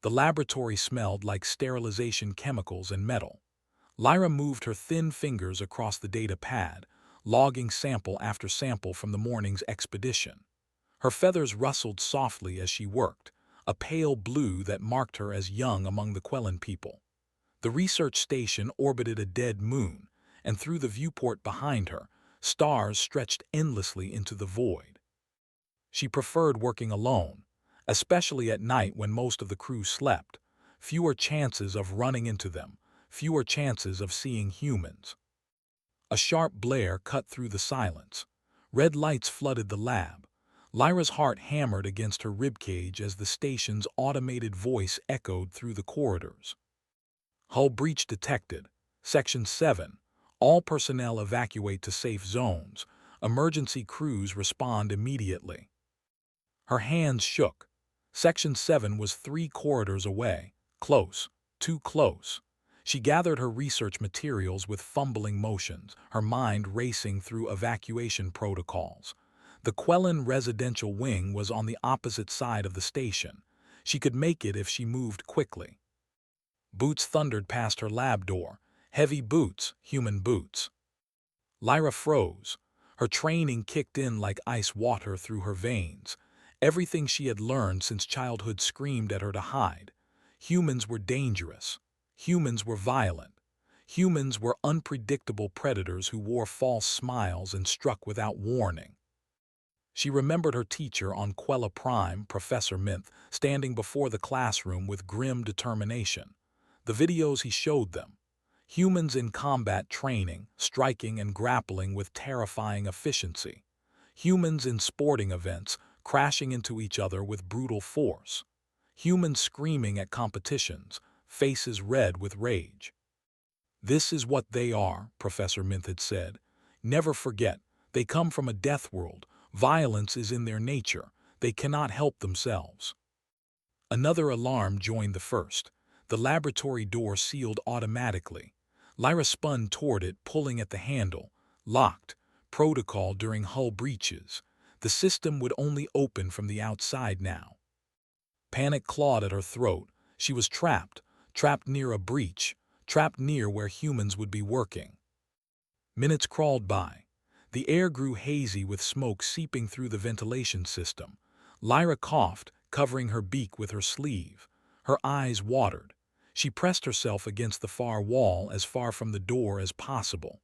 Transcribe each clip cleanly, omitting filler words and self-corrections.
The laboratory smelled like sterilization chemicals and metal. Lyra moved her thin fingers across the data pad, logging sample after sample from the morning's expedition. Her feathers rustled softly as she worked, a pale blue that marked her as young among the Quellan people. The research station orbited a dead moon, and through the viewport behind her, stars stretched endlessly into the void. She preferred working alone, especially at night when most of the crew slept. Fewer chances of running into them, fewer chances of seeing humans. A sharp blare cut through the silence. Red lights flooded the lab. Lyra's heart hammered against her ribcage as the station's automated voice echoed through the corridors. Hull breach detected. Section 7. All personnel evacuate to safe zones. Emergency crews respond immediately. Her hands shook. Section 7 was 3 corridors away. Close. Too close. She gathered her research materials with fumbling motions, her mind racing through evacuation protocols. The Quellan residential wing was on the opposite side of the station. She could make it if she moved quickly. Boots thundered past her lab door. Heavy boots, human boots. Lyra froze. Her training kicked in like ice water through her veins. Everything she had learned since childhood screamed at her to hide. Humans were dangerous. Humans were violent. Humans were unpredictable predators who wore false smiles and struck without warning. She remembered her teacher on Quella Prime, Professor Minth, standing before the classroom with grim determination. The videos he showed them. Humans in combat training, striking and grappling with terrifying efficiency. Humans in sporting events, crashing into each other with brutal force. Humans screaming at competitions, faces red with rage. "This is what they are," Professor Minth had said. "Never forget, they come from a death world. Violence is in their nature. They cannot help themselves." Another alarm joined the first. The laboratory door sealed automatically. Lyra spun toward it, pulling at the handle. Locked. Protocol during hull breaches. The system would only open from the outside now. Panic clawed at her throat. She was trapped. Trapped near a breach. Trapped near where humans would be working. Minutes crawled by. The air grew hazy with smoke seeping through the ventilation system. Lyra coughed, covering her beak with her sleeve. Her eyes watered. She pressed herself against the far wall, as far from the door as possible.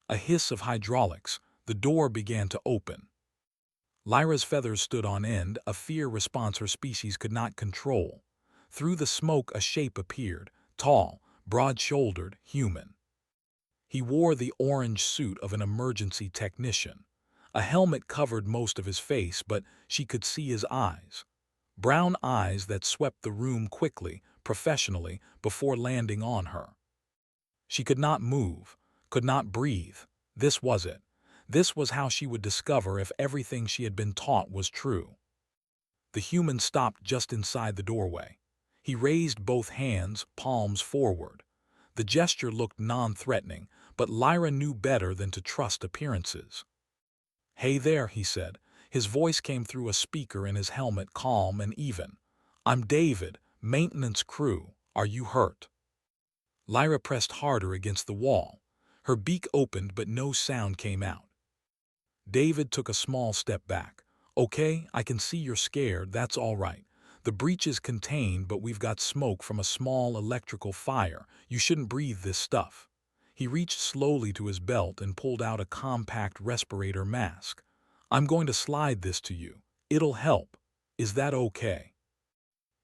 A hiss of hydraulics. The door began to open. Lyra's feathers stood on end, a fear response her species could not control. Through the smoke a shape appeared, tall, broad-shouldered, human. He wore the orange suit of an emergency technician. A helmet covered most of his face, but she could see his eyes. Brown eyes that swept the room quickly, professionally, before landing on her. She could not move, could not breathe. This was it. This was how she would discover if everything she had been taught was true. The human stopped just inside the doorway. He raised both hands, palms forward. The gesture looked non-threatening, but Lyra knew better than to trust appearances. "Hey there," he said. His voice came through a speaker in his helmet, calm and even. "I'm David, maintenance crew. Are you hurt?" Lyra pressed harder against the wall. Her beak opened, but no sound came out. David took a small step back. "Okay, I can see you're scared. That's all right. The breach is contained, but we've got smoke from a small electrical fire. You shouldn't breathe this stuff." He reached slowly to his belt and pulled out a compact respirator mask. "I'm going to slide this to you. It'll help. Is that okay?"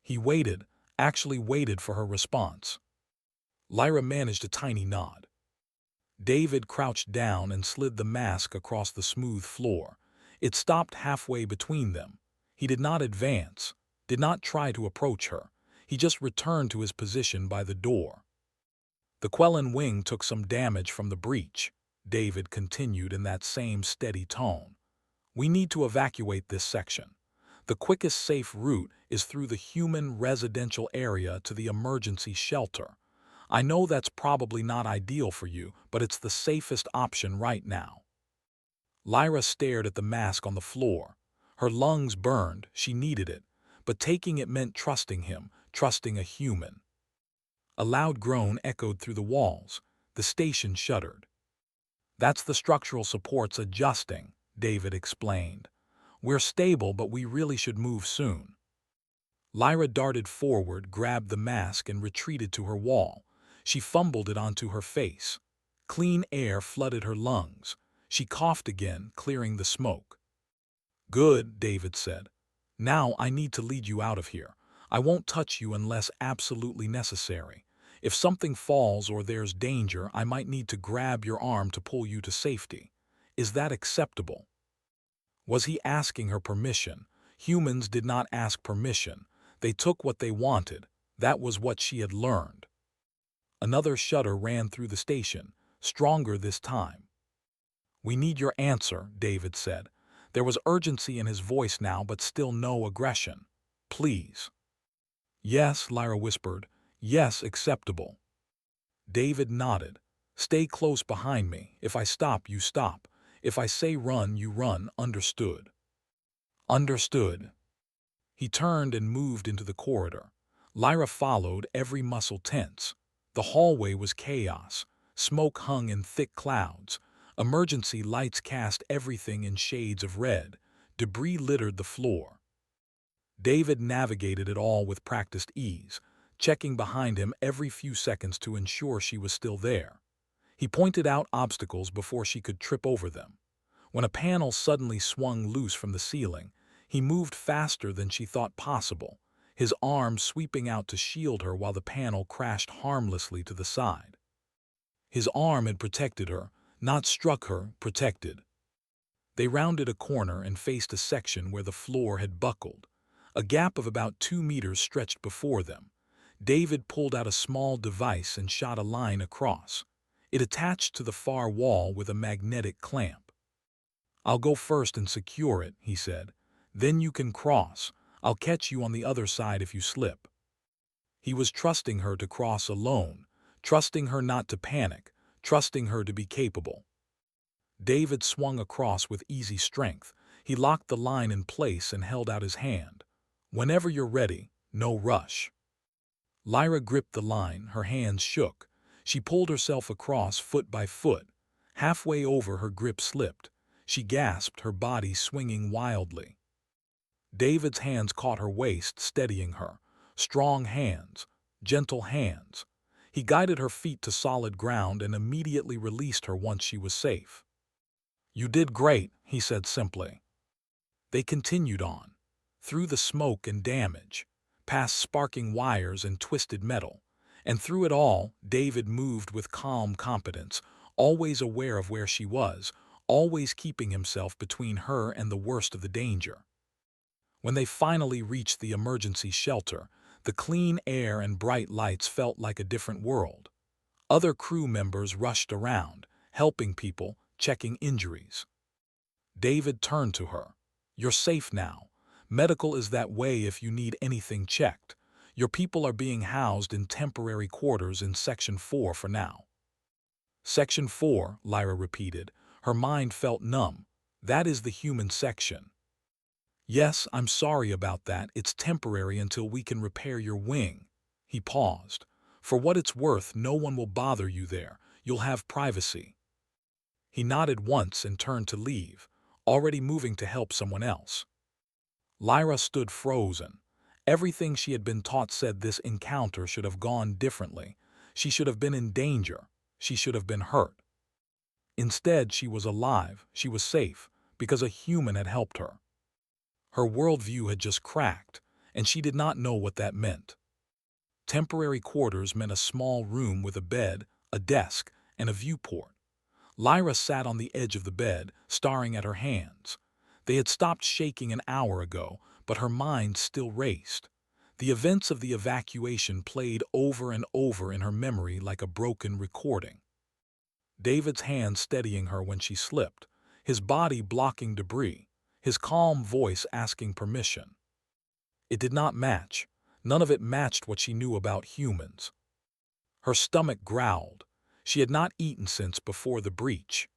He waited, actually waited for her response. Lyra managed a tiny nod. David crouched down and slid the mask across the smooth floor. It stopped halfway between them. He did not advance, did not try to approach her. He just returned to his position by the door. "The Quellan wing took some damage from the breach," David continued in that same steady tone. "We need to evacuate this section. The quickest safe route is through the human residential area to the emergency shelter. I know that's probably not ideal for you, but it's the safest option right now." Lyra stared at the mask on the floor. Her lungs burned, she needed it, but taking it meant trusting him, trusting a human. A loud groan echoed through the walls. The station shuddered. "That's the structural supports adjusting," David explained. "We're stable, but we really should move soon." Lyra darted forward, grabbed the mask, and retreated to her wall. She fumbled it onto her face. Clean air flooded her lungs. She coughed again, clearing the smoke. "Good," David said. "Now I need to lead you out of here. I won't touch you unless absolutely necessary. If something falls or there's danger, I might need to grab your arm to pull you to safety. Is that acceptable?" Was he asking her permission? Humans did not ask permission. They took what they wanted. That was what she had learned. Another shudder ran through the station, stronger this time. "We need your answer," David said. There was urgency in his voice now, but still no aggression. "Please." "Yes," Lyra whispered. "Yes, acceptable." David nodded. "Stay close behind me. If I stop, you stop. If I say run, you run. Understood?" "Understood." He turned and moved into the corridor. Lyra followed, every muscle tense. The hallway was chaos. Smoke hung in thick clouds. Emergency lights cast everything in shades of red. Debris littered the floor. David navigated it all with practiced ease, checking behind him every few seconds to ensure she was still there. He pointed out obstacles before she could trip over them. When a panel suddenly swung loose from the ceiling, he moved faster than she thought possible, his arm sweeping out to shield her while the panel crashed harmlessly to the side. His arm had protected her, not struck her, protected. They rounded a corner and faced a section where the floor had buckled. A gap of about 2 meters stretched before them. David pulled out a small device and shot a line across. It attached to the far wall with a magnetic clamp. "I'll go first and secure it," he said. "Then you can cross. I'll catch you on the other side if you slip." He was trusting her to cross alone, trusting her not to panic, trusting her to be capable. David swung across with easy strength. He locked the line in place and held out his hand. "Whenever you're ready, no rush." Lyra gripped the line, her hands shook. She pulled herself across foot by foot. Halfway over, her grip slipped. She gasped, her body swinging wildly. David's hands caught her waist, steadying her. Strong hands, gentle hands. He guided her feet to solid ground and immediately released her once she was safe. "You did great," he said simply. They continued on, through the smoke and damage, past sparking wires and twisted metal. And through it all, David moved with calm competence, always aware of where she was, always keeping himself between her and the worst of the danger. When they finally reached the emergency shelter, the clean air and bright lights felt like a different world. Other crew members rushed around, helping people, checking injuries. David turned to her. "You're safe now. Medical is that way if you need anything checked. Your people are being housed in temporary quarters in Section 4 for now." "Section 4, Lyra repeated. Her mind felt numb. "That is the human section." "Yes, I'm sorry about that. It's temporary until we can repair your wing." He paused. "For what it's worth, no one will bother you there. You'll have privacy." He nodded once and turned to leave, already moving to help someone else. Lyra stood frozen. Everything she had been taught said this encounter should have gone differently. She should have been in danger. She should have been hurt. Instead, she was alive. She was safe, because a human had helped her. Her worldview had just cracked, and she did not know what that meant. Temporary quarters meant a small room with a bed, a desk, and a viewport. Lyra sat on the edge of the bed, staring at her hands. They had stopped shaking an hour ago, but her mind still raced. The events of the evacuation played over and over in her memory like a broken recording. David's hand steadying her when she slipped, his body blocking debris, his calm voice asking permission. It did not match. None of it matched what she knew about humans. Her stomach growled. She had not eaten since before the breach.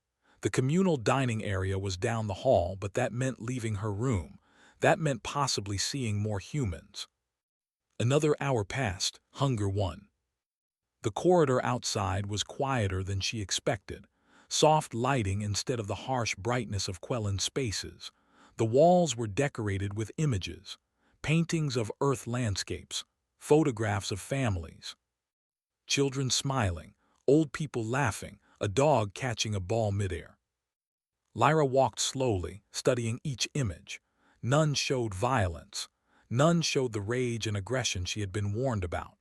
The communal dining area was down the hall, but that meant leaving her room. That meant possibly seeing more humans. Another hour passed, hunger won. The corridor outside was quieter than she expected, soft lighting instead of the harsh brightness of Quellen's spaces. The walls were decorated with images, paintings of Earth landscapes, photographs of families, children smiling, old people laughing, a dog catching a ball midair. Lyra walked slowly, studying each image. None showed violence. None showed the rage and aggression she had been warned about.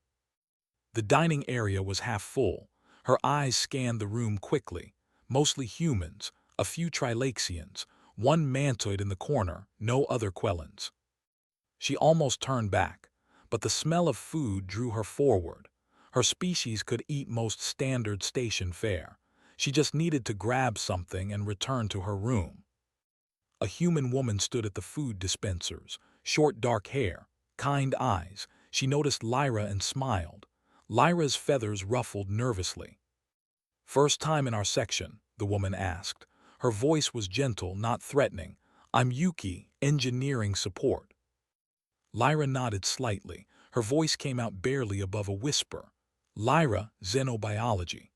The dining area was half full. Her eyes scanned the room quickly. Mostly humans, a few Trilaxians, one mantoid in the corner, no other Quellens. She almost turned back, but the smell of food drew her forward. Her species could eat most standard station fare. She just needed to grab something and return to her room. A human woman stood at the food dispensers, short dark hair, kind eyes. She noticed Lyra and smiled. Lyra's feathers ruffled nervously. "First time in our section?" the woman asked. Her voice was gentle, not threatening. "I'm Yuki, engineering support." Lyra nodded slightly. Her voice came out barely above a whisper. "Lyra, xenobiology."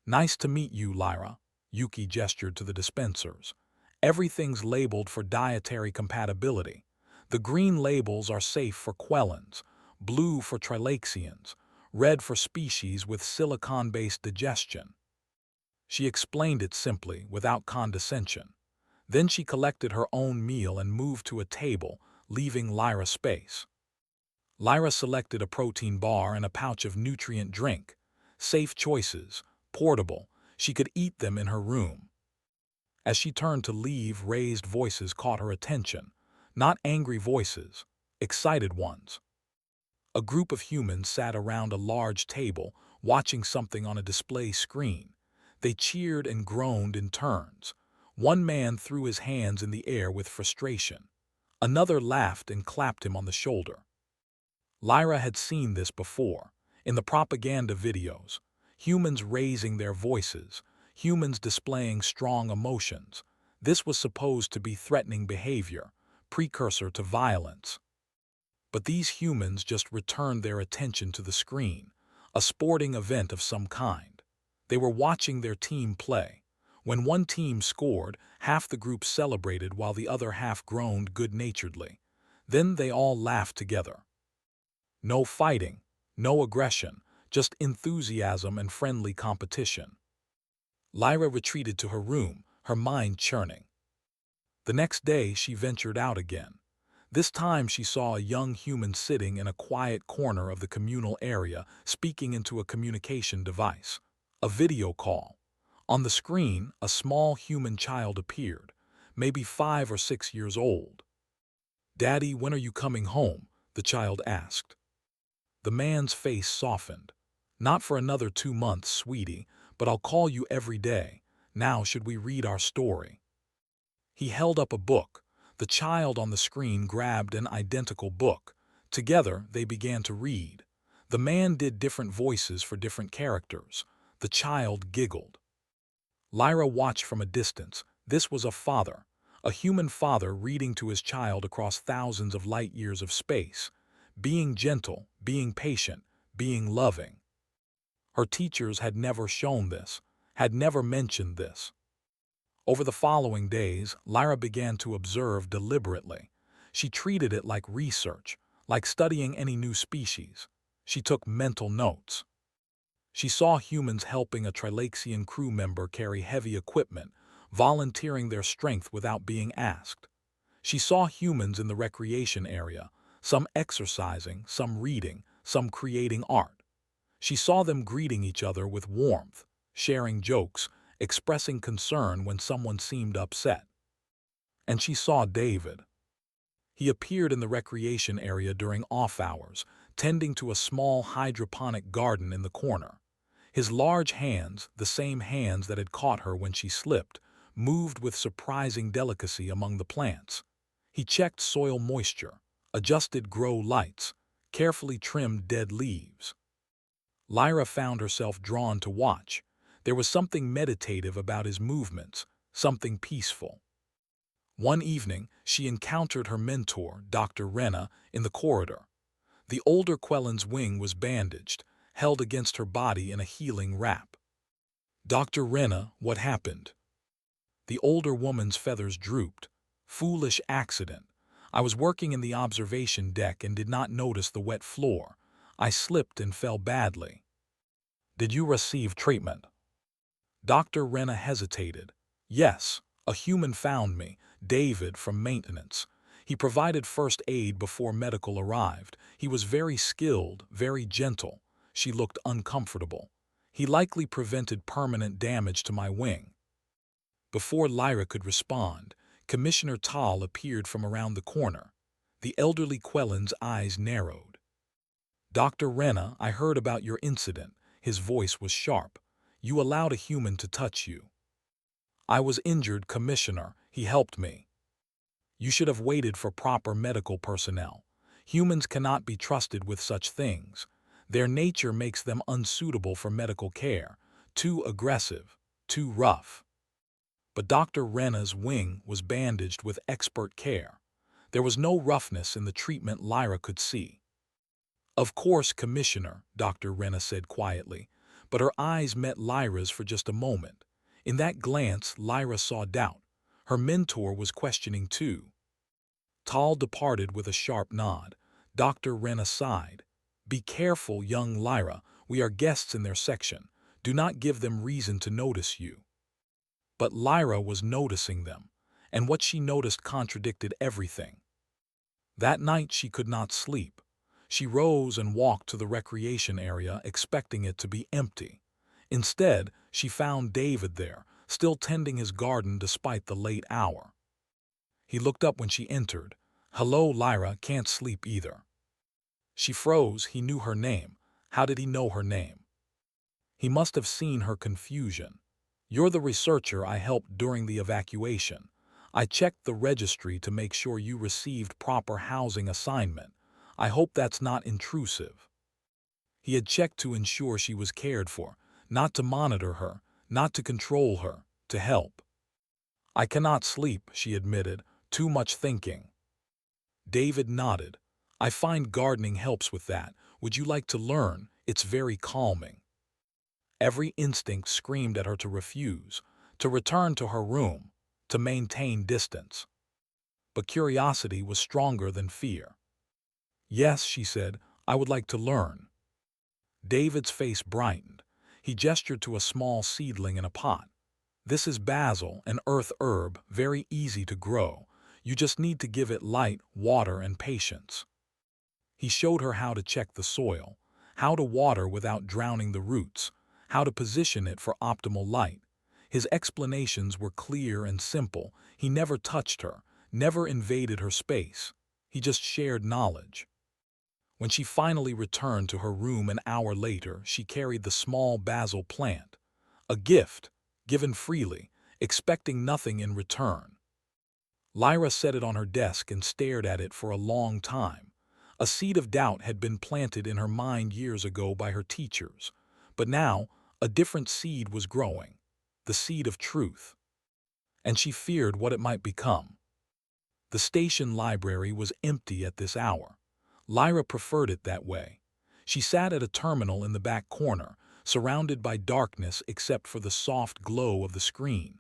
"Nice to meet you, Lyra," Yuki gestured to the dispensers. "Everything's labeled for dietary compatibility. The green labels are safe for Quellens, blue for Trilaxians, red for species with silicon-based digestion." She explained it simply, without condescension. Then she collected her own meal and moved to a table, leaving Lyra space. Lyra selected a protein bar and a pouch of nutrient drink. Safe choices, portable, she could eat them in her room. As she turned to leave, raised voices caught her attention. Not angry voices, excited ones. A group of humans sat around a large table, watching something on a display screen. They cheered and groaned in turns. One man threw his hands in the air with frustration. Another laughed and clapped him on the shoulder. Lyra had seen this before, in the propaganda videos. Humans raising their voices, humans displaying strong emotions. This was supposed to be threatening behavior, precursor to violence. But these humans just returned their attention to the screen, a sporting event of some kind. They were watching their team play. When one team scored, half the group celebrated while the other half groaned good-naturedly. Then they all laughed together. No fighting, no aggression, just enthusiasm and friendly competition. Lyra retreated to her room, her mind churning. The next day she ventured out again. This time she saw a young human sitting in a quiet corner of the communal area, speaking into a communication device. A video call. On the screen, a small human child appeared, maybe 5 or 6 years old. "Daddy, when are you coming home?" the child asked. The man's face softened. "Not for another 2 months, sweetie, but I'll call you every day. Now should we read our story?" He held up a book. The child on the screen grabbed an identical book. Together, they began to read. The man did different voices for different characters. The child giggled. Lyra watched from a distance. This was a human father reading to his child across thousands of light years of space. Being gentle, being patient, being loving. Her teachers had never shown this, had never mentioned this. Over the following days, Lyra began to observe deliberately. She treated it like research, like studying any new species. She took mental notes. She saw humans helping a Trilaxian crew member carry heavy equipment, volunteering their strength without being asked. She saw humans in the recreation area, some exercising, some reading, some creating art. She saw them greeting each other with warmth, sharing jokes, expressing concern when someone seemed upset. And she saw David. He appeared in the recreation area during off hours, tending to a small hydroponic garden in the corner. His large hands, the same hands that had caught her when she slipped, moved with surprising delicacy among the plants. He checked soil moisture, adjusted grow lights, carefully trimmed dead leaves. Lyra found herself drawn to watch. There was something meditative about his movements, something peaceful. One evening, she encountered her mentor, Dr. Renna, in the corridor. The older Quellen's wing was bandaged, held against her body in a healing wrap. "Dr. Rena, what happened?" The older woman's feathers drooped. "Foolish accident. I was working in the observation deck and did not notice the wet floor. I slipped and fell badly." "Did you receive treatment?" Dr. Rena hesitated. "Yes, a human found me, David from maintenance. He provided first aid before medical arrived. He was very skilled, very gentle." She looked uncomfortable. "He likely prevented permanent damage to my wing." Before Lyra could respond, Commissioner Tal appeared from around the corner. The elderly Quellen's eyes narrowed. "Dr. Rena, I heard about your incident." His voice was sharp. "You allowed a human to touch you." "I was injured, Commissioner. He helped me." "You should have waited for proper medical personnel. Humans cannot be trusted with such things. Their nature makes them unsuitable for medical care. Too aggressive, too rough." But Dr. Rena's wing was bandaged with expert care. There was no roughness in the treatment Lyra could see. "Of course, Commissioner," Dr. Rena said quietly, but her eyes met Lyra's for just a moment. In that glance, Lyra saw doubt. Her mentor was questioning too. Tal departed with a sharp nod. Dr. Rena sighed. "Be careful, young Lyra. We are guests in their section. Do not give them reason to notice you." But Lyra was noticing them, and what she noticed contradicted everything. That night she could not sleep. She rose and walked to the recreation area, expecting it to be empty. Instead, she found David there, still tending his garden despite the late hour. He looked up when she entered. "Hello, Lyra, can't sleep either." She froze. He knew her name. How did he know her name? He must have seen her confusion. "You're the researcher I helped during the evacuation. I checked the registry to make sure you received proper housing assignment. I hope that's not intrusive." He had checked to ensure she was cared for, not to monitor her, not to control her, to help. "I cannot sleep," she admitted. "Too much thinking." David nodded. "I find gardening helps with that. Would you like to learn? It's very calming." Every instinct screamed at her to refuse, to return to her room, to maintain distance. But curiosity was stronger than fear. "Yes," she said, "I would like to learn." David's face brightened. He gestured to a small seedling in a pot. "This is basil, an earth herb, very easy to grow. You just need to give it light, water, and patience." He showed her how to check the soil, how to water without drowning the roots, how to position it for optimal light. His explanations were clear and simple. He never touched her, never invaded her space. He just shared knowledge. When she finally returned to her room an hour later, she carried the small basil plant, a gift, given freely, expecting nothing in return. Lyra set it on her desk and stared at it for a long time. A seed of doubt had been planted in her mind years ago by her teachers, but now a different seed was growing, the seed of truth. And she feared what it might become. The station library was empty at this hour. Lyra preferred it that way. She sat at a terminal in the back corner, surrounded by darkness except for the soft glow of the screen.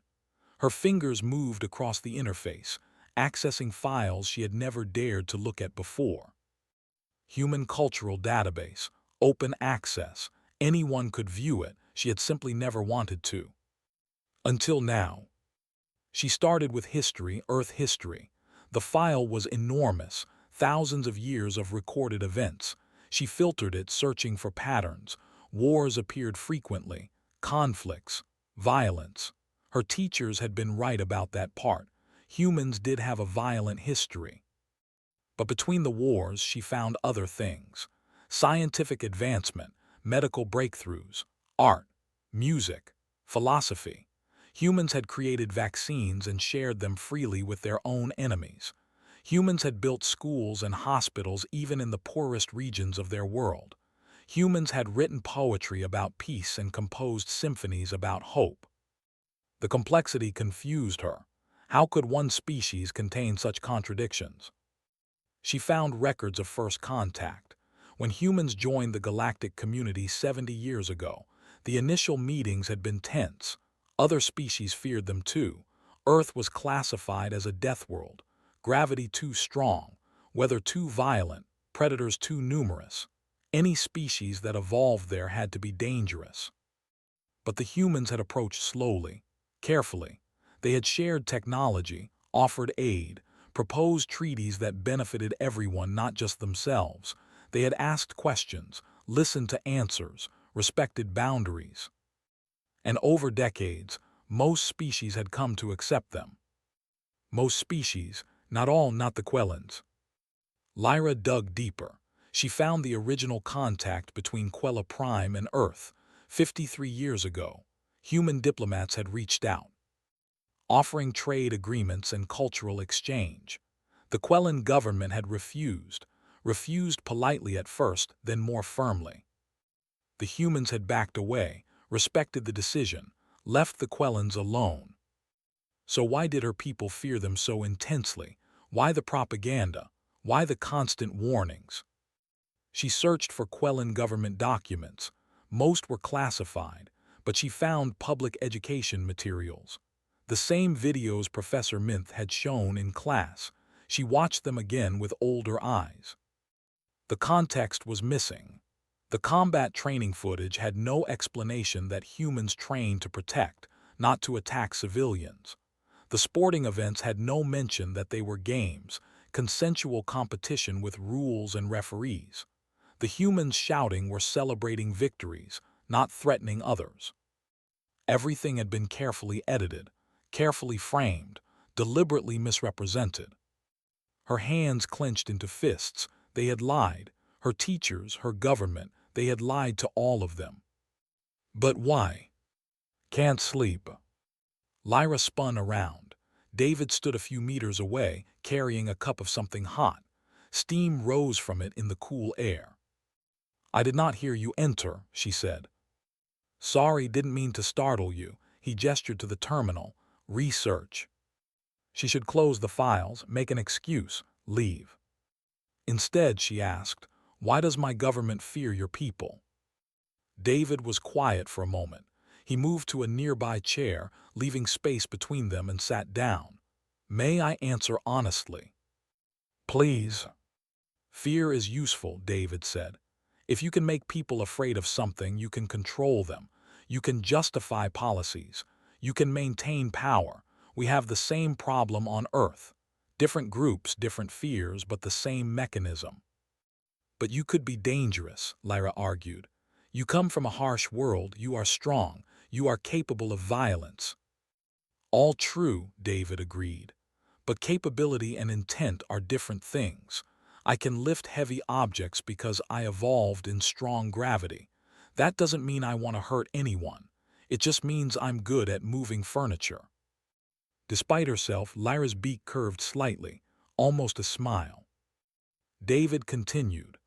Her fingers moved across the interface, accessing files she had never dared to look at before. Human Cultural Database, open access. Anyone could view it. She had simply never wanted to. Until now. She started with history, Earth history. The file was enormous, thousands of years of recorded events. She filtered it, searching for patterns. Wars appeared frequently, conflicts, violence. Her teachers had been right about that part. Humans did have a violent history. But between the wars, she found other things. Scientific advancement, medical breakthroughs, art, music, philosophy. Humans had created vaccines and shared them freely with their own enemies. Humans had built schools and hospitals even in the poorest regions of their world. Humans had written poetry about peace and composed symphonies about hope. The complexity confused her. How could one species contain such contradictions? She found records of first contact. When humans joined the galactic community 70 years ago, the initial meetings had been tense. Other species feared them too. Earth was classified as a death world, gravity too strong, weather too violent, predators too numerous. Any species that evolved there had to be dangerous. But the humans had approached slowly, carefully. They had shared technology, offered aid, proposed treaties that benefited everyone, not just themselves. They had asked questions, listened to answers, respected boundaries. And over decades, most species had come to accept them. Most species, not all, not the Quellans. Lyra dug deeper. She found the original contact between Quella Prime and Earth. 53 years ago, human diplomats had reached out, offering trade agreements and cultural exchange. The Quellan government had refused politely at first, then more firmly. The humans had backed away, respected the decision, left the Quellans alone. So why did her people fear them so intensely? Why the propaganda? Why the constant warnings? She searched for Quellan government documents. Most were classified, but she found public education materials. The same videos Professor Minth had shown in class. She watched them again with older eyes. The context was missing. The combat training footage had no explanation that humans trained to protect, not to attack civilians. The sporting events had no mention that they were games, consensual competition with rules and referees. The humans shouting were celebrating victories, not threatening others. Everything had been carefully edited, carefully framed, deliberately misrepresented. Her hands clenched into fists. They had lied. Her teachers, her government, they had lied to all of them. But why? Can't sleep. Lyra spun around. David stood a few meters away, carrying a cup of something hot. Steam rose from it in the cool air. I did not hear you enter, she said. Sorry, didn't mean to startle you. He gestured to the terminal. Research. She should close the files, make an excuse, leave. Instead, she asked, why does my government fear your people? David was quiet for a moment. He moved to a nearby chair, leaving space between them, and sat down. May I answer honestly? Please. Fear is useful, David said. If you can make people afraid of something, you can control them. You can justify policies. You can maintain power. We have the same problem on Earth. Different groups, different fears, but the same mechanism. But you could be dangerous, Lyra argued. You come from a harsh world, you are strong, you are capable of violence. All true, David agreed. But capability and intent are different things. I can lift heavy objects because I evolved in strong gravity. That doesn't mean I want to hurt anyone. It just means I'm good at moving furniture. Despite herself, Lyra's beak curved slightly, almost a smile. David continued.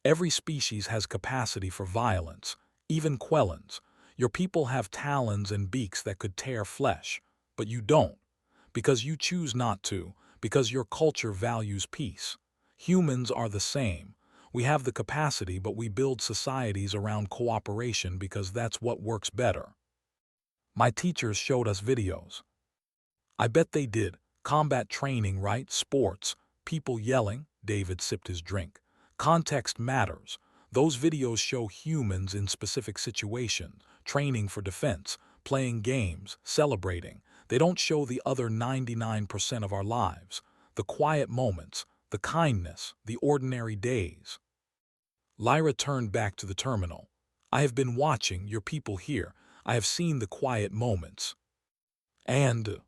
Every species has capacity for violence, even Quellans. Your people have talons and beaks that could tear flesh, but you don't, because you choose not to, because your culture values peace. Humans are the same. We have the capacity, but we build societies around cooperation because that's what works better. My teachers showed us videos. I bet they did. Combat training, right? Sports. People yelling. David sipped his drink. Context matters. Those videos show humans in specific situations, training for defense, playing games, celebrating. They don't show the other 99% of our lives, the quiet moments, the kindness, the ordinary days. Lyra turned back to the terminal. I have been watching your people here. I have seen the quiet moments. And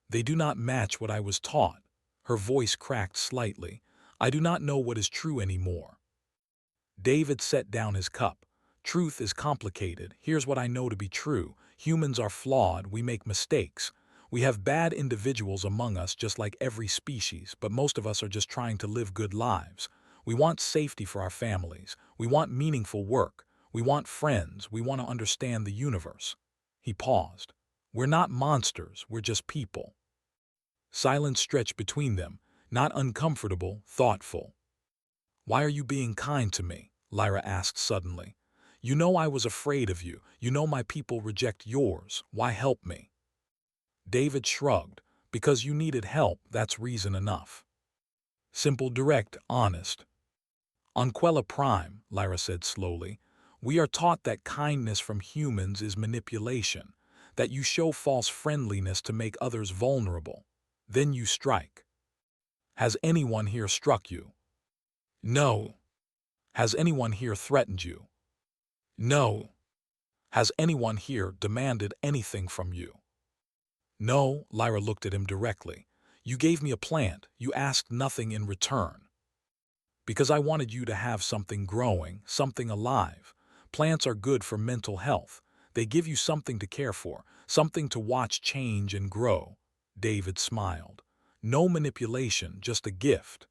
they do not match what I was taught. Her voice cracked slightly. I do not know what is true anymore. David set down his cup. Truth is complicated. Here's what I know to be true. Humans are flawed. We make mistakes. We have bad individuals among us just like every species, but most of us are just trying to live good lives. We want safety for our families. We want meaningful work. We want friends. We want to understand the universe. He paused. We're not monsters. We're just people. Silence stretched between them, not uncomfortable, thoughtful. Why are you being kind to me? Lyra asked suddenly. "You know I was afraid of you. You know my people reject yours. Why help me?" David shrugged. "Because you needed help, that's reason enough." Simple, direct, honest. "On Quella Prime," Lyra said slowly, "we are taught that kindness from humans is manipulation, that you show false friendliness to make others vulnerable. Then you strike. Has anyone here struck you?" "No." "Has anyone here threatened you?" "No." "Has anyone here demanded anything from you?" "No." Lyra looked at him directly. "You gave me a plant. You asked nothing in return." "Because I wanted you to have something growing, something alive. Plants are good for mental health. They give you something to care for, something to watch change and grow." David smiled. "No manipulation, just a gift."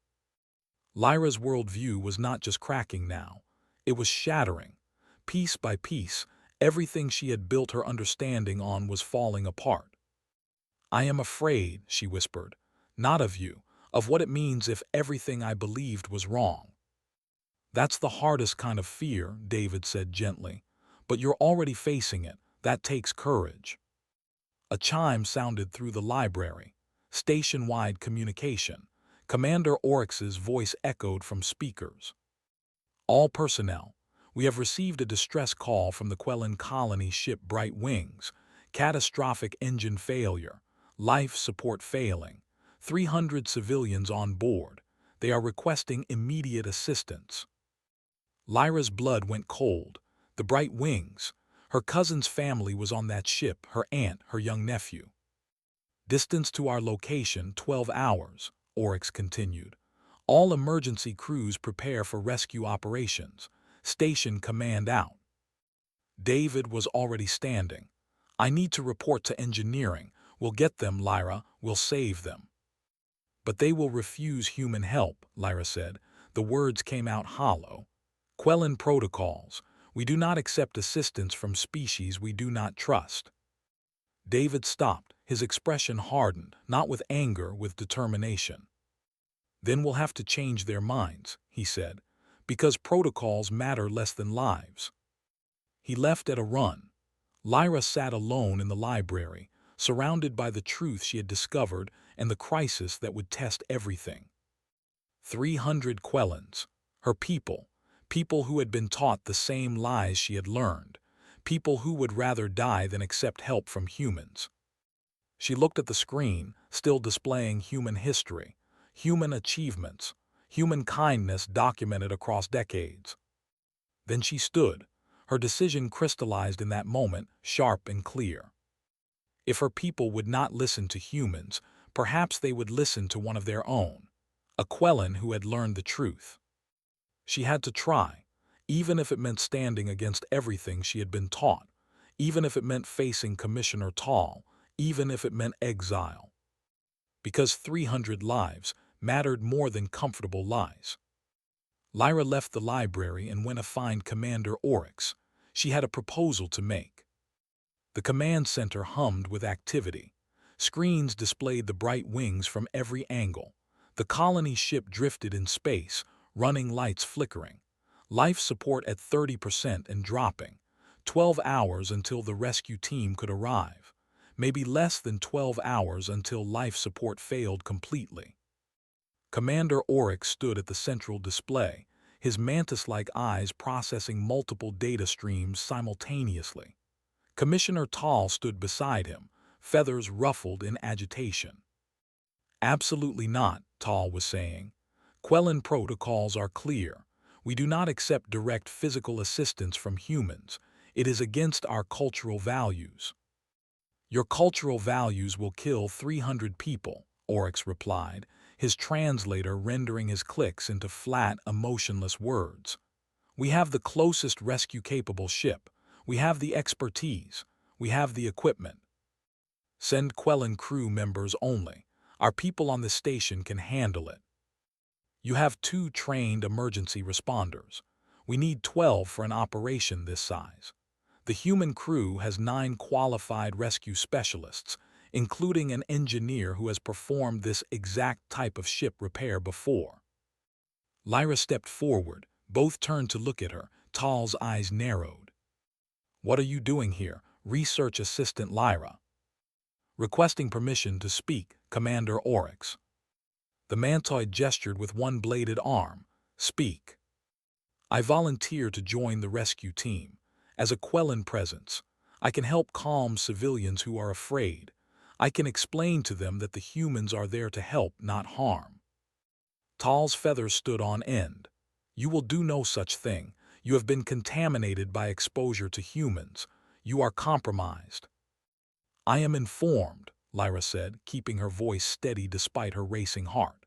Lyra's worldview was not just cracking now. It was shattering. Piece by piece, everything she had built her understanding on was falling apart. "I am afraid," she whispered, "not of you, of what it means if everything I believed was wrong." "That's the hardest kind of fear," David said gently. "But you're already facing it. That takes courage." A chime sounded through the library. Station-wide communication. Commander Oryx's voice echoed from speakers. "All personnel, we have received a distress call from the Quellan colony ship Bright Wings. Catastrophic engine failure. Life support failing. 300 civilians on board. They are requesting immediate assistance." Lyra's blood went cold. The Bright Wings. Her cousin's family was on that ship, her aunt, her young nephew. "Distance to our location, 12 hours, Oryx continued. "All emergency crews prepare for rescue operations. Station command out." David was already standing. "I need to report to engineering. We'll get them, Lyra. We'll save them." "But they will refuse human help," Lyra said. The words came out hollow. "Quellan protocols. We do not accept assistance from species we do not trust." David stopped. His expression hardened, not with anger, with determination. "Then we'll have to change their minds," he said, "because protocols matter less than lives." He left at a run. Lyra sat alone in the library, surrounded by the truth she had discovered and the crisis that would test everything. 300 Quellans, her people, people who had been taught the same lies she had learned, people who would rather die than accept help from humans. She looked at the screen, still displaying human history, human achievements, human kindness documented across decades. Then she stood. Her decision crystallized in that moment, sharp and clear. If her people would not listen to humans, perhaps they would listen to one of their own, a Quellan who had learned the truth. She had to try, even if it meant standing against everything she had been taught, even if it meant facing Commissioner Tall, even if it meant exile. Because 300 lives mattered more than comfortable lies. Lyra left the library and went to find Commander Oryx. She had a proposal to make. The command center hummed with activity. Screens displayed the Bright Wings from every angle. The colony ship drifted in space, running lights flickering. Life support at 30% and dropping. 12 hours until the rescue team could arrive. Maybe less than 12 hours until life support failed completely. Commander Oryx stood at the central display, his mantis-like eyes processing multiple data streams simultaneously. Commissioner Tall stood beside him, feathers ruffled in agitation. "Absolutely not," Tall was saying. "Quellan protocols are clear. We do not accept direct physical assistance from humans. It is against our cultural values." "Your cultural values will kill 300 people," Oryx replied, his translator rendering his clicks into flat, emotionless words. "We have the closest rescue-capable ship. We have the expertise. We have the equipment. Send Quellan crew members only. Our people on the station can handle it. You have 2 trained emergency responders. We need 12 for an operation this size. The human crew has 9 qualified rescue specialists, including an engineer who has performed this exact type of ship repair before." Lyra stepped forward, Both turned to look at her. Tal's eyes narrowed. "What are you doing here?" Research Assistant Lyra. "Requesting permission to speak, Commander Oryx." The mantoid gestured with one bladed arm. "Speak." "I volunteer to join the rescue team. As a Quellan presence, I can help calm civilians who are afraid. I can explain to them that the humans are there to help, not harm." Tal's feathers stood on end. "You will do no such thing. You have been contaminated by exposure to humans. You are compromised." "I am informed," Lyra said, keeping her voice steady despite her racing heart.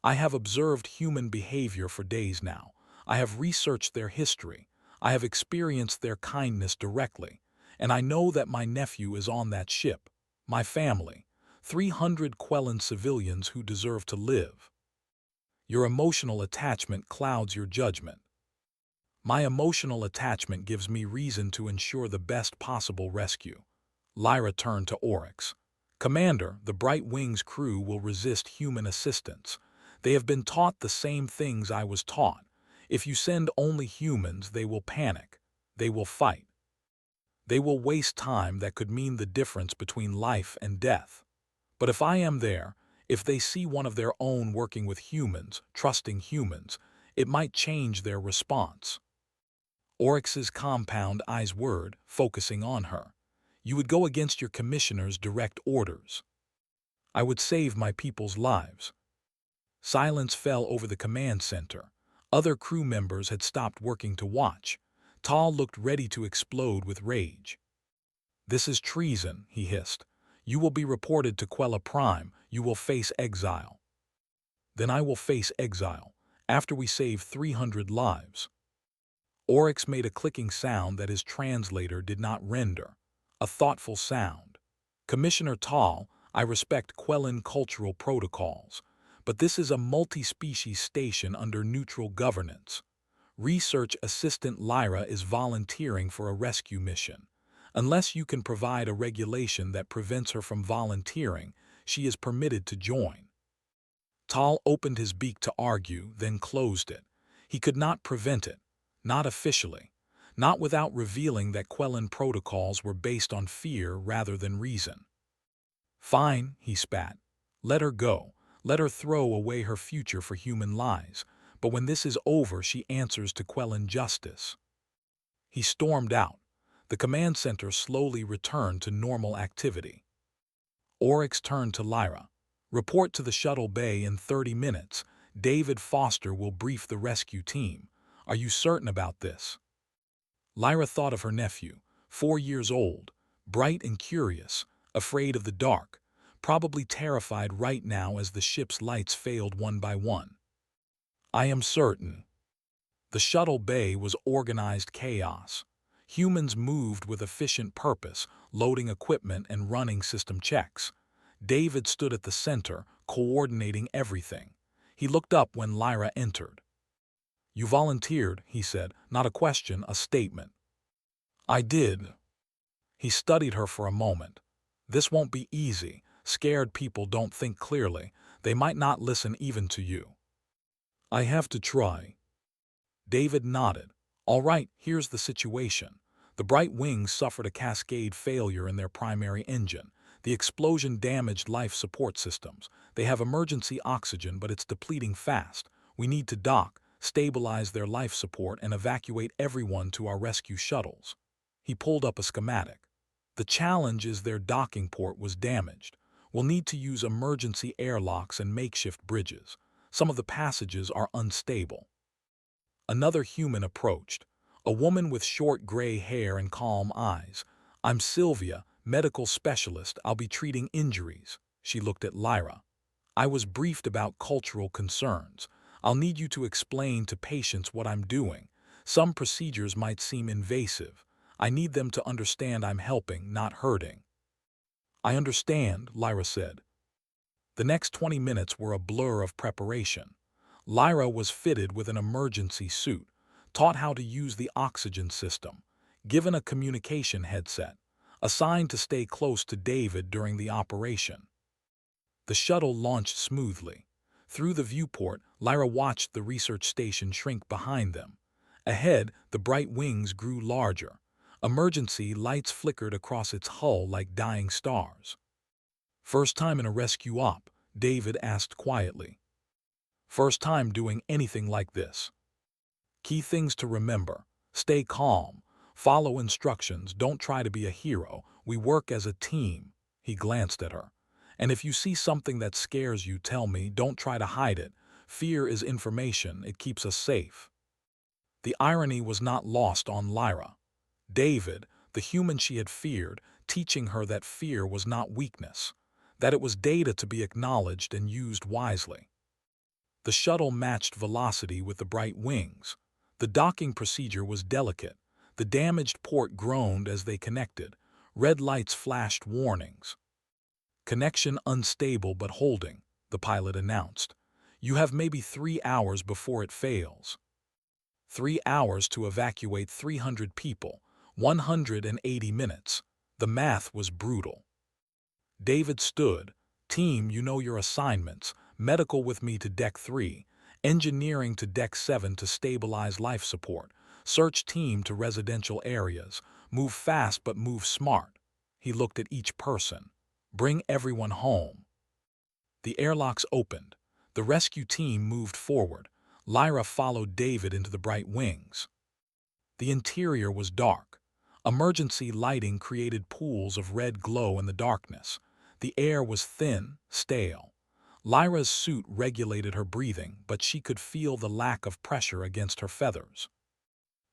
"I have observed human behavior for days now. I have researched their history. I have experienced their kindness directly. And I know that my nephew is on that ship. My family. 300 Quellan civilians who deserve to live. Your emotional attachment clouds your judgment." "My emotional attachment gives me reason to ensure the best possible rescue." Lyra turned to Oryx. "Commander, the Bright Wings crew will resist human assistance. They have been taught the same things I was taught. If you send only humans, they will panic. They will fight. They will waste time that could mean the difference between life and death. But if I am there, if they see one of their own working with humans, trusting humans, it might change their response." Oryx's compound eyes whirred, focusing on her. "You would go against your commissioner's direct orders." "I would save my people's lives." Silence fell over the command center. Other crew members had stopped working to watch. Tal looked ready to explode with rage. "This is treason," he hissed. "You will be reported to Quella Prime. You will face exile." "Then I will face exile, after we save 300 lives." Oryx made a clicking sound that his translator did not render. A thoughtful sound. "Commissioner Tal, I respect Quellan cultural protocols, but this is a multi-species station under neutral governance. Research Assistant Lyra is volunteering for a rescue mission. Unless you can provide a regulation that prevents her from volunteering, she is permitted to join." Tal opened his beak to argue, then closed it. He could not prevent it. Not officially. Not without revealing that Quellan protocols were based on fear rather than reason. "Fine," he spat. "Let her go. Let her throw away her future for human lies. But when this is over, she answers to Quellan justice." He stormed out. The command center slowly returned to normal activity. Oryx turned to Lyra. "Report to the shuttle bay in 30 minutes. David Foster will brief the rescue team. Are you certain about this?" Lyra thought of her nephew, 4 years old, bright and curious, afraid of the dark, probably terrified right now as the ship's lights failed one by one. "I am certain." The shuttle bay was organized chaos. Humans moved with efficient purpose, loading equipment and running system checks. David stood at the center, coordinating everything. He looked up when Lyra entered. "You volunteered," he said, "not a question, a statement." "I did." He studied her for a moment. "This won't be easy. Scared people don't think clearly. They might not listen even to you." "I have to try." David nodded. "All right, here's the situation. The Bright Wings suffered a cascade failure in their primary engine. The explosion damaged life support systems. They have emergency oxygen, but it's depleting fast. We need to dock, stabilize their life support, and evacuate everyone to our rescue shuttles." He pulled up a schematic. "The challenge is their docking port was damaged. We'll need to use emergency airlocks and makeshift bridges. Some of the passages are unstable." Another human approached. A woman with short gray hair and calm eyes. "I'm Sylvia, medical specialist. I'll be treating injuries." She looked at Lyra. "I was briefed about cultural concerns. I'll need you to explain to patients what I'm doing. Some procedures might seem invasive. I need them to understand I'm helping, not hurting." "I understand," Lyra said. The next 20 minutes were a blur of preparation. Lyra was fitted with an emergency suit, taught how to use the oxygen system, given a communication headset, assigned to stay close to David during the operation. The shuttle launched smoothly. Through the viewport, Lyra watched the research station shrink behind them. Ahead, the bright wings grew larger. Emergency lights flickered across its hull like dying stars. "First time in a rescue op?" David asked quietly. "First time doing anything like this. Key things to remember: stay calm, follow instructions, don't try to be a hero. We work as a team." He glanced at her. "And if you see something that scares you, tell me. Don't try to hide it. Fear is information. It keeps us safe." The irony was not lost on Lyra. David, the human she had feared, teaching her that fear was not weakness, that it was data to be acknowledged and used wisely. The shuttle matched velocity with the bright wings. The docking procedure was delicate. The damaged port groaned as they connected. Red lights flashed warnings. "Connection unstable but holding," the pilot announced. "You have maybe 3 hours before it fails." 3 hours to evacuate 300 people, 180 minutes. The math was brutal. David stood. "Team, you know your assignments. Medical with me to Deck 3. Engineering to Deck 7 to stabilize life support. Search team to residential areas. Move fast but move smart." He looked at each person. "Bring everyone home." The airlocks opened. The rescue team moved forward. Lyra followed David into the bright wings. The interior was dark. Emergency lighting created pools of red glow in the darkness. The air was thin, stale. Lyra's suit regulated her breathing, but she could feel the lack of pressure against her feathers.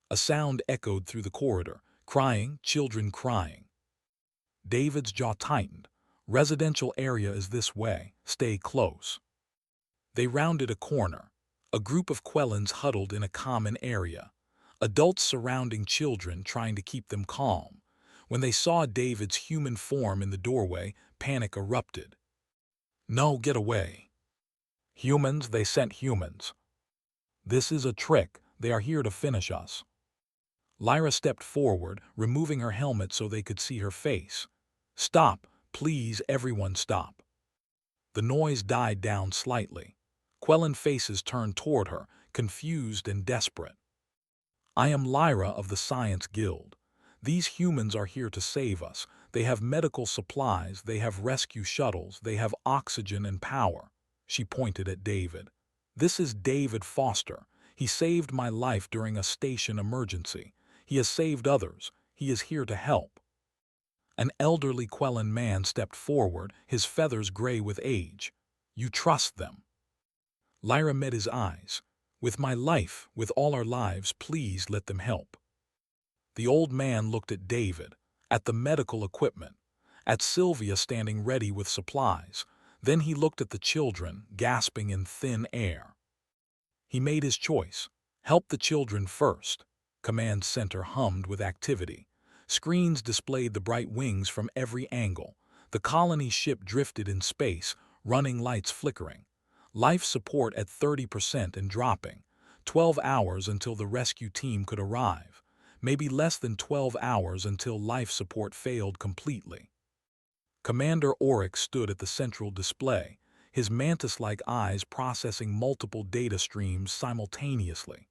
A sound echoed through the corridor: crying, children crying. David's jaw tightened. "Residential area is this way. Stay close." They rounded a corner. A group of Quellans huddled in a common area. Adults surrounding children, trying to keep them calm. When they saw David's human form in the doorway, panic erupted. "No, get away." "Humans, they sent humans." "This is a trick. They are here to finish us." Lyra stepped forward, removing her helmet so they could see her face. "Stop, please, everyone stop." The noise died down slightly. Quellan faces turned toward her, confused and desperate. "I am Lyra of the Science Guild. These humans are here to save us. They have medical supplies, they have rescue shuttles, they have oxygen and power." She pointed at David. "This is David Foster. He saved my life during a station emergency. He has saved others. He is here to help." An elderly Quellan man stepped forward, his feathers gray with age. "You trust them?" Lyra met his eyes. "With my life, with all our lives, please let them help." The old man looked at David, at the medical equipment, at Sylvia standing ready with supplies. Then he looked at the children, gasping in thin air. He made his choice. "Help the children first." Command center hummed with activity. Screens displayed the bright wings from every angle. The colony ship drifted in space, running lights flickering. Life support at 30% and dropping. 12 hours until the rescue team could arrive. Maybe less than 12 hours until life support failed completely. Commander Oryx stood at the central display, his mantis-like eyes processing multiple data streams simultaneously.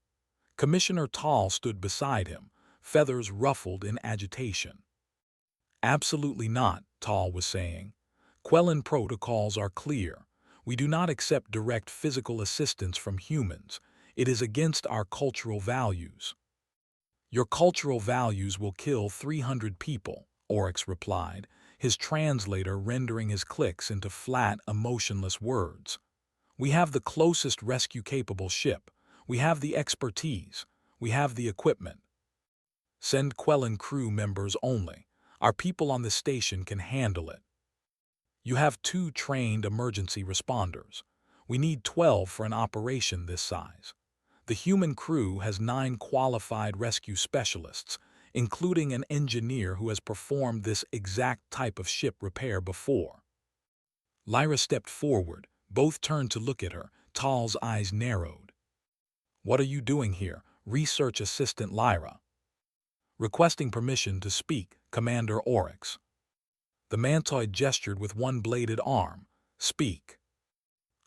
Commissioner Tall stood beside him, feathers ruffled in agitation. "Absolutely not," Tall was saying. "Quellan protocols are clear. We do not accept direct physical assistance from humans. It is against our cultural values." "Your cultural values will kill 300 people," Oryx replied, his translator rendering his clicks into flat, emotionless words. "We have the closest rescue-capable ship. We have the expertise. We have the equipment. Send Quellan crew members only. Our people on the station can handle it. You have 2 trained emergency responders. We need 12 for an operation this size. The human crew has 9 qualified rescue specialists, including an engineer who has performed this exact type of ship repair before." Lyra stepped forward. Both turned to look at her. Tall's eyes narrowed. "What are you doing here?" Research Assistant Lyra. "Requesting permission to speak, Commander Oryx." The mantoid gestured with one bladed arm. "Speak."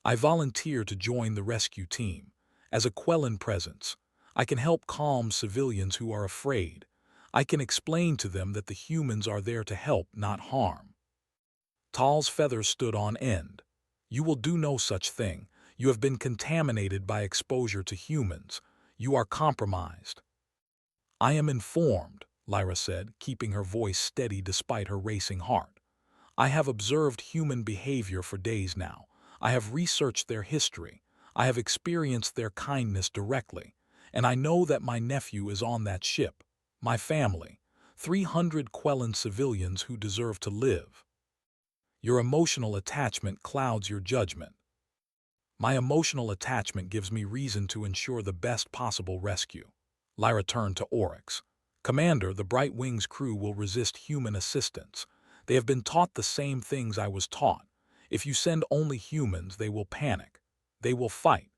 "I volunteer to join the rescue team. As a Quellan presence, I can help calm civilians who are afraid. I can explain to them that the humans are there to help, not harm. Tal's feathers stood on end. You will do no such thing. You have been contaminated by exposure to humans. You are compromised. I am informed, Lyra said, keeping her voice steady despite her racing heart. I have observed human behavior for days now. I have researched their history. I have experienced their kindness directly. And I know that my nephew is on that ship. My family. 300 Quellan civilians who deserve to live. Your emotional attachment clouds your judgment. My emotional attachment gives me reason to ensure the best possible rescue. Lyra turned to Oryx. Commander, the Bright Wings crew will resist human assistance. They have been taught the same things I was taught. If you send only humans, they will panic. They will fight.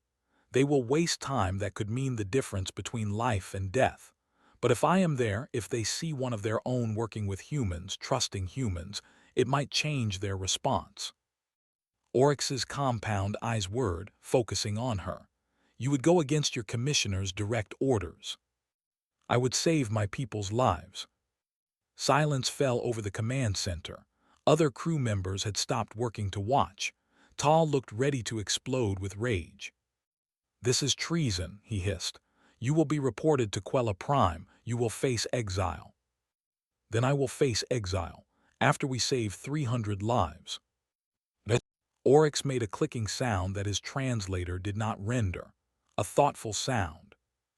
They will waste time that could mean the difference between life and death. But if I am there, if they see one of their own working with humans, trusting humans, it might change their response. Oryx's compound eyes word, focusing on her. You would go against your commissioner's direct orders. I would save my people's lives. Silence fell over the command center. Other crew members had stopped working to watch. Tal looked ready to explode with rage. This is treason, he hissed. You will be reported to Quella Prime. You will face exile. Then I will face exile, after we save 300 lives. Oryx made a clicking sound that his translator did not render. A thoughtful sound.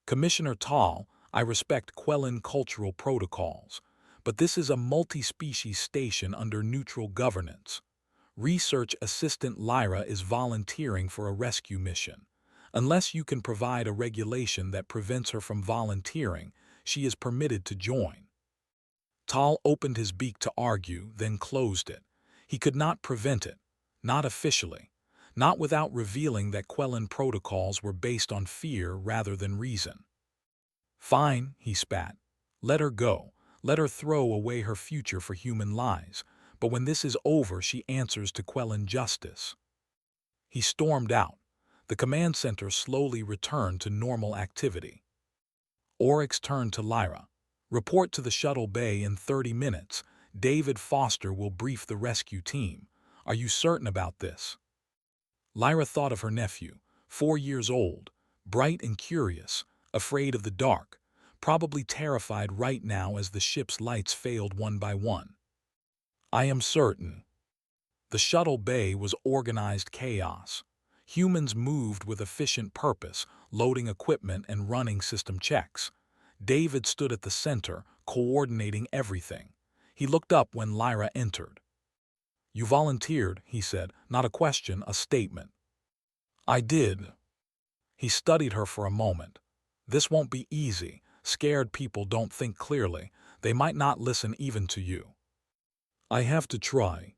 Commissioner Tal, I respect Quellan cultural protocols, but this is a multi-species station under neutral governance. Research Assistant Lyra is volunteering for a rescue mission. Unless you can provide a regulation that prevents her from volunteering, she is permitted to join. Tal opened his beak to argue, then closed it. He could not prevent it. Not officially. Not without revealing that Quellan protocols were based on fear rather than reason. Fine, he spat. Let her go. Let her throw away her future for human lies. But when this is over, she answers to Quellan justice. He stormed out. The command center slowly returned to normal activity. Oryx turned to Lyra. Report to the shuttle bay in 30 minutes. David Foster will brief the rescue team. Are you certain about this? Lyra thought of her nephew, 4 years old, bright and curious, afraid of the dark, probably terrified right now as the ship's lights failed one by one. I am certain. The shuttle bay was organized chaos. Humans moved with efficient purpose, loading equipment and running system checks. David stood at the center, coordinating everything. He looked up when Lyra entered. You volunteered, he said, not a question, a statement. I did. He studied her for a moment. This won't be easy. Scared people don't think clearly. They might not listen even to you. I have to try.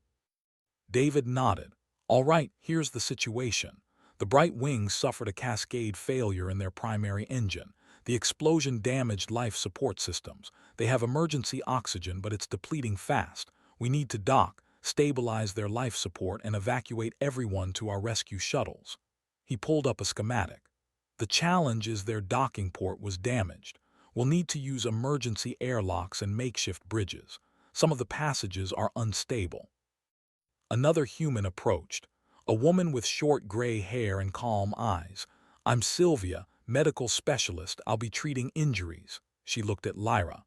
David nodded. All right, here's the situation. The Bright Wings suffered a cascade failure in their primary engine. The explosion damaged life support systems. They have emergency oxygen, but it's depleting fast. We need to dock, stabilize their life support, and evacuate everyone to our rescue shuttles. He pulled up a schematic. The challenge is their docking port was damaged. We'll need to use emergency airlocks and makeshift bridges. Some of the passages are unstable. Another human approached. A woman with short gray hair and calm eyes. I'm Sylvia, medical specialist. I'll be treating injuries. She looked at Lyra.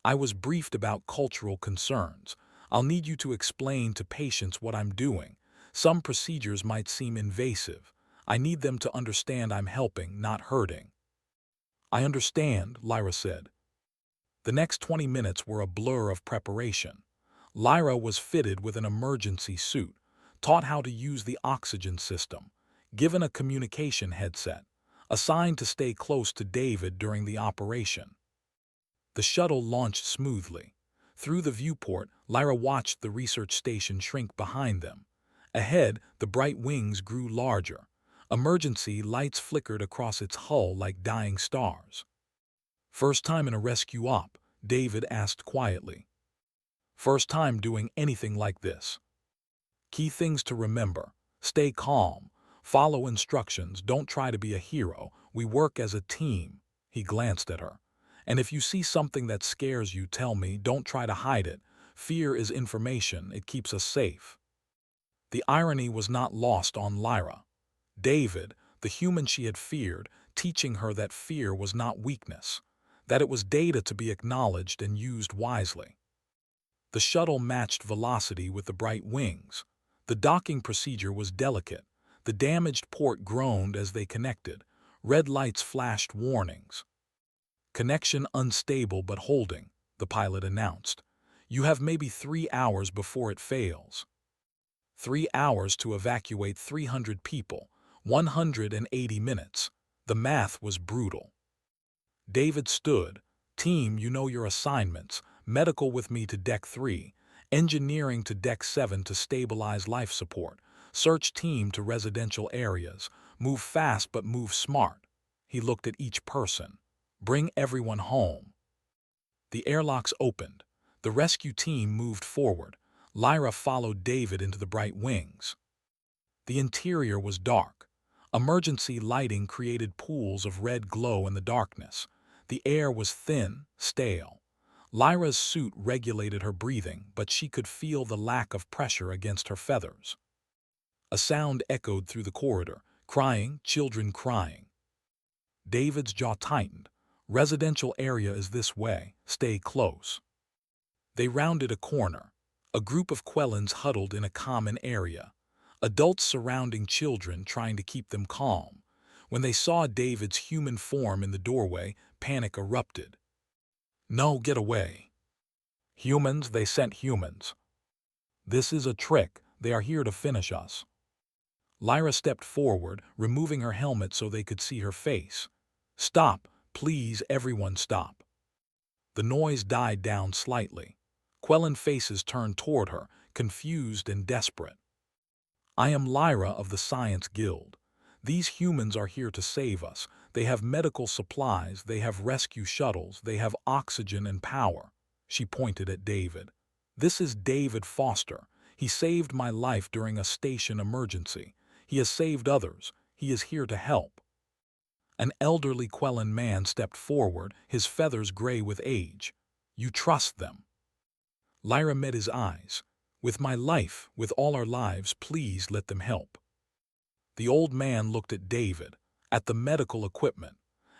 I was briefed about cultural concerns. I'll need you to explain to patients what I'm doing. Some procedures might seem invasive. I need them to understand I'm helping, not hurting. I understand, Lyra said. The next 20 minutes were a blur of preparation. Lyra was fitted with an emergency suit, taught how to use the oxygen system, given a communication headset, assigned to stay close to David during the operation. The shuttle launched smoothly. Through the viewport, Lyra watched the research station shrink behind them. Ahead, the Bright Wings grew larger. Emergency lights flickered across its hull like dying stars. First time in a rescue op, David asked quietly. First time doing anything like this. Key things to remember. Stay calm. Follow instructions. Don't try to be a hero. We work as a team. He glanced at her. "And if you see something that scares you, tell me. Don't try to hide it. Fear is information. It keeps us safe." The irony was not lost on Lyra. David, the human she had feared, teaching her that fear was not weakness, that it was data to be acknowledged and used wisely. The shuttle matched velocity with the bright wings. The docking procedure was delicate. The damaged port groaned as they connected. Red lights flashed warnings. "Connection unstable but holding," the pilot announced. "You have maybe 3 hours before it fails." 3 hours to evacuate 300 people, 180 minutes. The math was brutal. David stood. "Team, you know your assignments. Medical with me to Deck 3. Engineering to Deck 7 to stabilize life support. Search team to residential areas. Move fast but move smart." He looked at each person. "Bring everyone home." The airlocks opened. The rescue team moved forward. Lyra followed David into the bright wings. The interior was dark. Emergency lighting created pools of red glow in the darkness. The air was thin, stale. Lyra's suit regulated her breathing, but she could feel the lack of pressure against her feathers. A sound echoed through the corridor, crying, children crying. David's jaw tightened. "Residential area is this way. Stay close." They rounded a corner. A group of Quellans huddled in a common area. Adults surrounding children, trying to keep them calm. When they saw David's human form in the doorway, panic erupted. "No, get away." "Humans, they sent humans." "This is a trick. They are here to finish us." Lyra stepped forward, removing her helmet so they could see her face. "Stop, please, everyone stop." The noise died down slightly. Quellan faces turned toward her, confused and desperate. "I am Lyra of the Science Guild. These humans are here to save us. They have medical supplies, they have rescue shuttles, they have oxygen and power." She pointed at David. "This is David Foster. He saved my life during a station emergency. He has saved others. He is here to help." An elderly Quellan man stepped forward, his feathers gray with age. "You trust them?" Lyra met his eyes. "With my life, with all our lives, please let them help." The old man looked at David, at the medical equipment,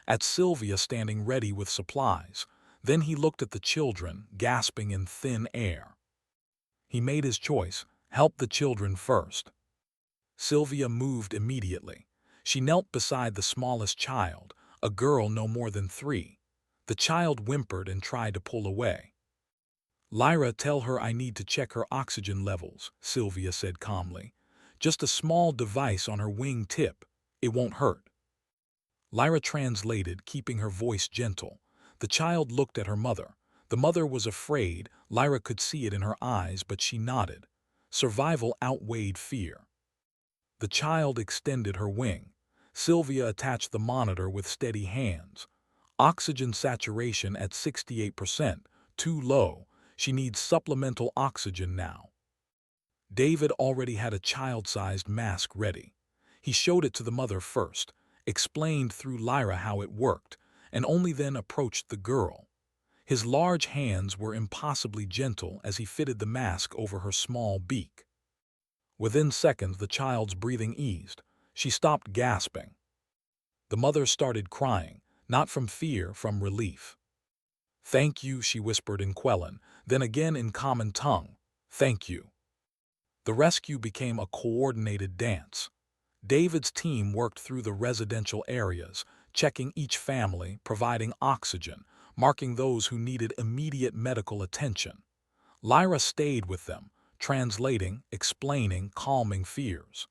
at Sylvia standing ready with supplies. Then he looked at the children, gasping in thin air. He made his choice. Help the children first. Sylvia moved immediately. She knelt beside the smallest child, a girl no more than 3. The child whimpered and tried to pull away. "Lyra, tell her I need to check her oxygen levels," Sylvia said calmly. "Just a small device on her wing tip. It won't hurt." Lyra translated, keeping her voice gentle. The child looked at her mother. The mother was afraid. Lyra could see it in her eyes, but she nodded. Survival outweighed fear. The child extended her wing. Sylvia attached the monitor with steady hands. "Oxygen saturation at 68%. Too low. She needs supplemental oxygen now." David already had a child-sized mask ready. He showed it to the mother first, explained through Lyra how it worked, and only then approached the girl. His large hands were impossibly gentle as he fitted the mask over her small beak. Within seconds, the child's breathing eased. She stopped gasping. The mother started crying, not from fear, from relief. "Thank you," she whispered in Quellan, then again in common tongue. "Thank you." The rescue became a coordinated dance. David's team worked through the residential areas, checking each family, providing oxygen, marking those who needed immediate medical attention. Lyra stayed with them, translating, explaining, calming fears.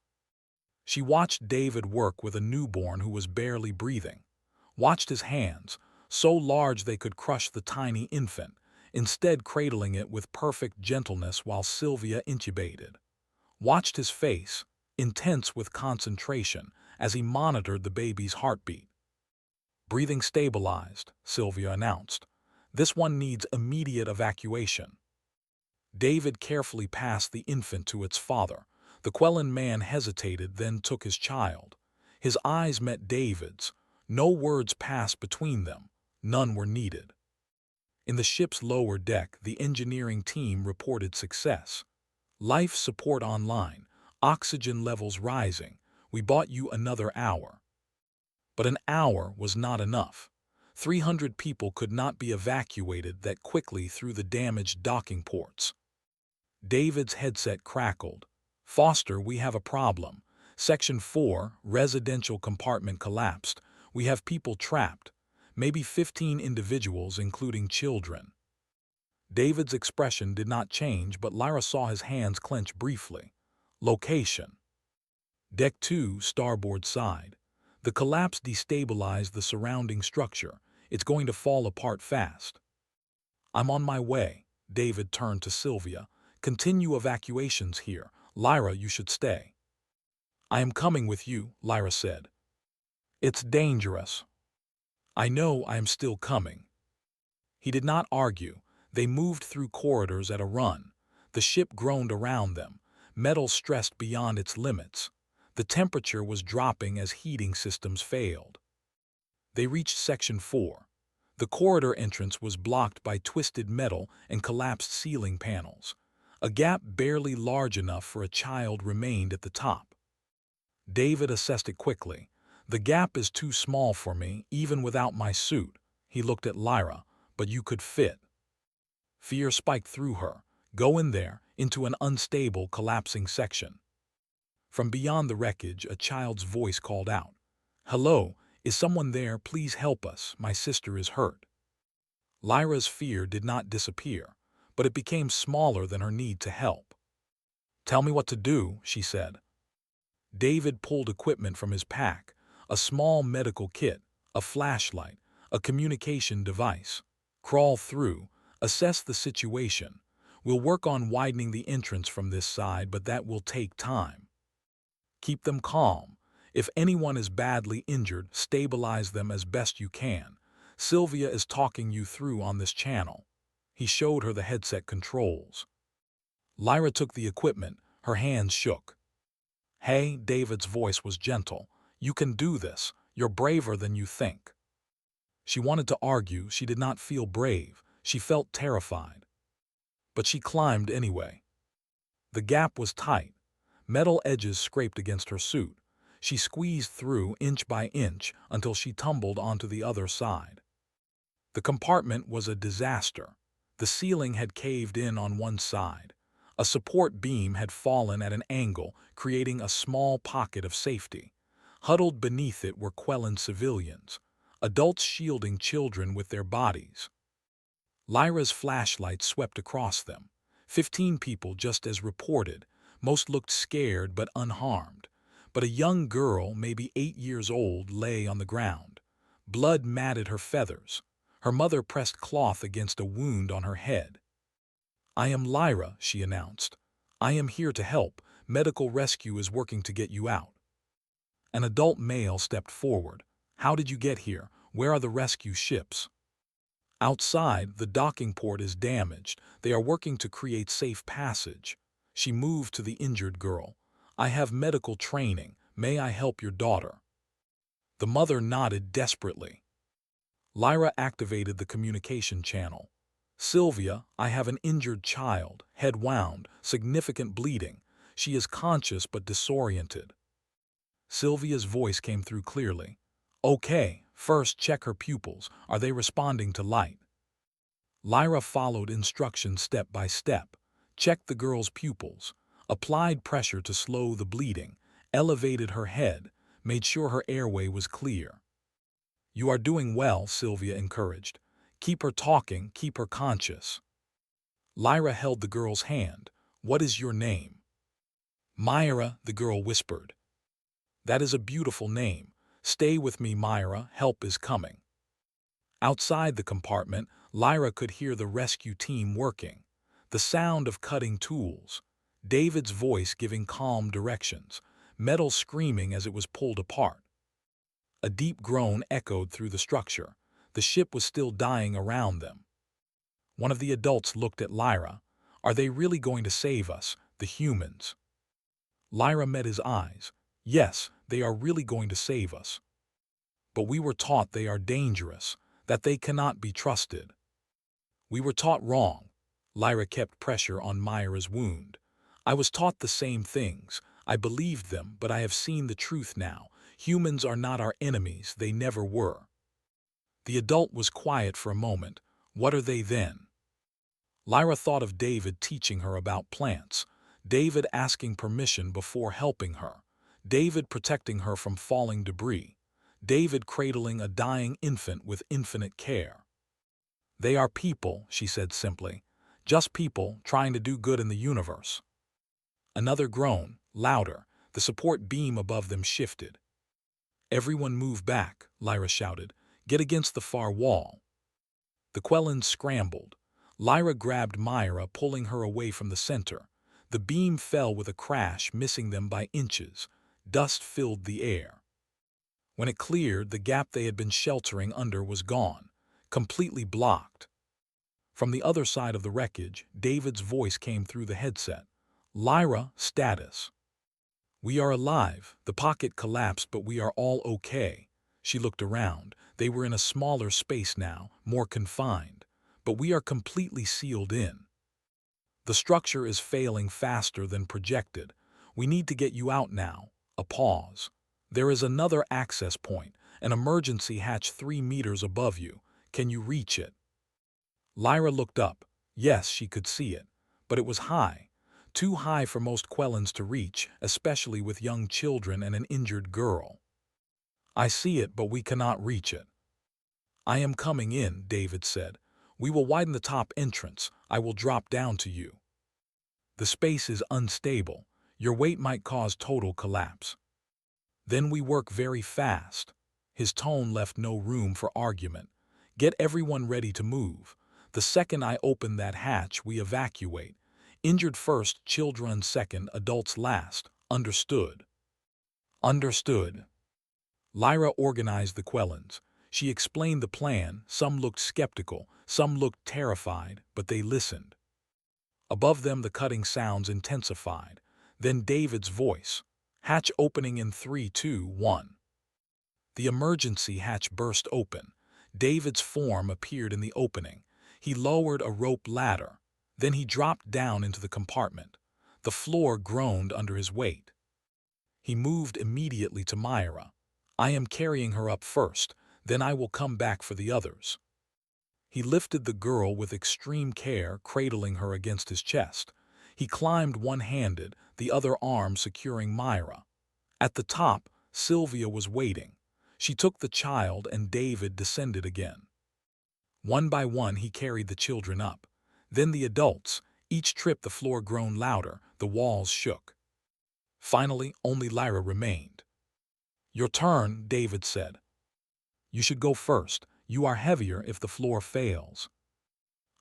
She watched David work with a newborn who was barely breathing. Watched his hands, so large they could crush the tiny infant, instead cradling it with perfect gentleness while Sylvia intubated. Watched his face, intense with concentration, as he monitored the baby's heartbeat. "Breathing stabilized," Sylvia announced. "This one needs immediate evacuation." David carefully passed the infant to its father. The Quellan man hesitated, then took his child. His eyes met David's, No words passed between them. None were needed. In the ship's lower deck, the engineering team reported success. Life support online. Oxygen levels rising. We bought you another hour. But an hour was not enough. 300 people could not be evacuated that quickly through the damaged docking ports. David's headset crackled. Foster, we have a problem. Section 4, residential compartment collapsed. We have people trapped. Maybe 15 individuals, including children. David's expression did not change, but Lyra saw his hands clench briefly. Location. Deck 2, starboard side. The collapse destabilized the surrounding structure. It's going to fall apart fast. I'm on my way. David turned to Sylvia. Continue evacuations here. Lyra, you should stay. I am coming with you, Lyra said. It's dangerous. I know I am still coming. He did not argue. They moved through corridors at a run. The ship groaned around them, metal stressed beyond its limits. The temperature was dropping as heating systems failed. They reached Section 4. The corridor entrance was blocked by twisted metal and collapsed ceiling panels. A gap barely large enough for a child remained at the top. David assessed it quickly. The gap is too small for me, even without my suit. He looked at Lyra. But you could fit. Fear spiked through her. Go in there, into an unstable, collapsing section. From beyond the wreckage, a child's voice called out. Hello, is someone there? Please help us. My sister is hurt. Lyra's fear did not disappear, but it became smaller than her need to help. Tell me what to do, she said. David pulled equipment from his pack, a small medical kit, a flashlight, a communication device. Crawl through, assess the situation. We'll work on widening the entrance from this side, but that will take time. Keep them calm. If anyone is badly injured, stabilize them as best you can. Sylvia is talking you through on this channel. He showed her the headset controls. Lyra took the equipment, her hands shook. Hey, David's voice was gentle. You can do this. You're braver than you think. She wanted to argue. She did not feel brave. She felt terrified. But she climbed anyway. The gap was tight. Metal edges scraped against her suit. She squeezed through inch by inch until she tumbled onto the other side. The compartment was a disaster. The ceiling had caved in on one side. A support beam had fallen at an angle, creating a small pocket of safety. Huddled beneath it were quelling civilians. Adults shielding children with their bodies. Lyra's flashlight swept across them. 15 people just as reported. Most looked scared but unharmed. But a young girl, maybe 8 years old, lay on the ground. Blood matted her feathers. Her mother pressed cloth against a wound on her head. I am Lyra, she announced. I am here to help. Medical rescue is working to get you out. An adult male stepped forward. How did you get here? Where are the rescue ships? Outside, the docking port is damaged. They are working to create safe passage. She moved to the injured girl. I have medical training. May I help your daughter? The mother nodded desperately. Lyra activated the communication channel. Sylvia, I have an injured child, head wound, significant bleeding. She is conscious but disoriented. Sylvia's voice came through clearly. Okay, first check her pupils. Are they responding to light? Lyra followed instructions step by step. Checked the girl's pupils. Applied pressure to slow the bleeding. Elevated her head. Made sure her airway was clear. You are doing well, Sylvia encouraged. Keep her talking, keep her conscious. Lyra held the girl's hand. What is your name? Myra, the girl whispered. That is a beautiful name. Stay with me, Myra. Help is coming. Outside the compartment, Lyra could hear the rescue team working. The sound of cutting tools. David's voice giving calm directions. Metal screaming as it was pulled apart. A deep groan echoed through the structure. The ship was still dying around them. One of the adults looked at Lyra. Are they really going to save us, the humans? Lyra met his eyes. Yes, they are really going to save us. but we were taught they are dangerous, that they cannot be trusted. We were taught wrong. Lyra kept pressure on Myra's wound. I was taught the same things. I believed them, but I have seen the truth now. Humans are not our enemies, they never were. The adult was quiet for a moment. What are they then? Lyra thought of David teaching her about plants, David asking permission before helping her, David protecting her from falling debris, David cradling a dying infant with infinite care. They are people, she said simply, just people trying to do good in the universe. Another groan, louder, the support beam above them shifted. Everyone move back, Lyra shouted. Get against the far wall. The Quellans scrambled. Lyra grabbed Myra, pulling her away from the center. The beam fell with a crash, missing them by inches. Dust filled the air. When it cleared, the gap they had been sheltering under was gone, completely blocked. From the other side of the wreckage, David's voice came through the headset. Lyra, status. We are alive. The pocket collapsed, but we are all okay. She looked around. They were in a smaller space now, more confined. But we are completely sealed in. The structure is failing faster than projected. We need to get you out now. A pause. There is another access point, an emergency hatch 3 meters above you. Can you reach it? Lyra looked up. Yes, she could see it. But it was high. Too high for most Quellans to reach, especially with young children and an injured girl. I see it, but we cannot reach it. I am coming in, David said. We will widen the top entrance. I will drop down to you. The space is unstable. Your weight might cause total collapse. Then we work very fast. His tone left no room for argument. Get everyone ready to move. The second I open that hatch, we evacuate. Injured first, children second, adults last. Understood. Understood. Lyra organized the Quellans. She explained the plan. Some looked skeptical, some looked terrified, but they listened. Above them the cutting sounds intensified. Then David's voice. Hatch opening in 3, 2, 1. The emergency hatch burst open. David's form appeared in the opening. He lowered a rope ladder. Then he dropped down into the compartment. The floor groaned under his weight. He moved immediately to Myra. I am carrying her up first, then I will come back for the others. He lifted the girl with extreme care, cradling her against his chest. He climbed one-handed, the other arm securing Myra. At the top, Sylvia was waiting. She took the child and David descended again. One by one he carried the children up. Then the adults. Each trip the floor groaned louder, the walls shook. Finally, only Lyra remained. Your turn, David said. You should go first. You are heavier if the floor fails.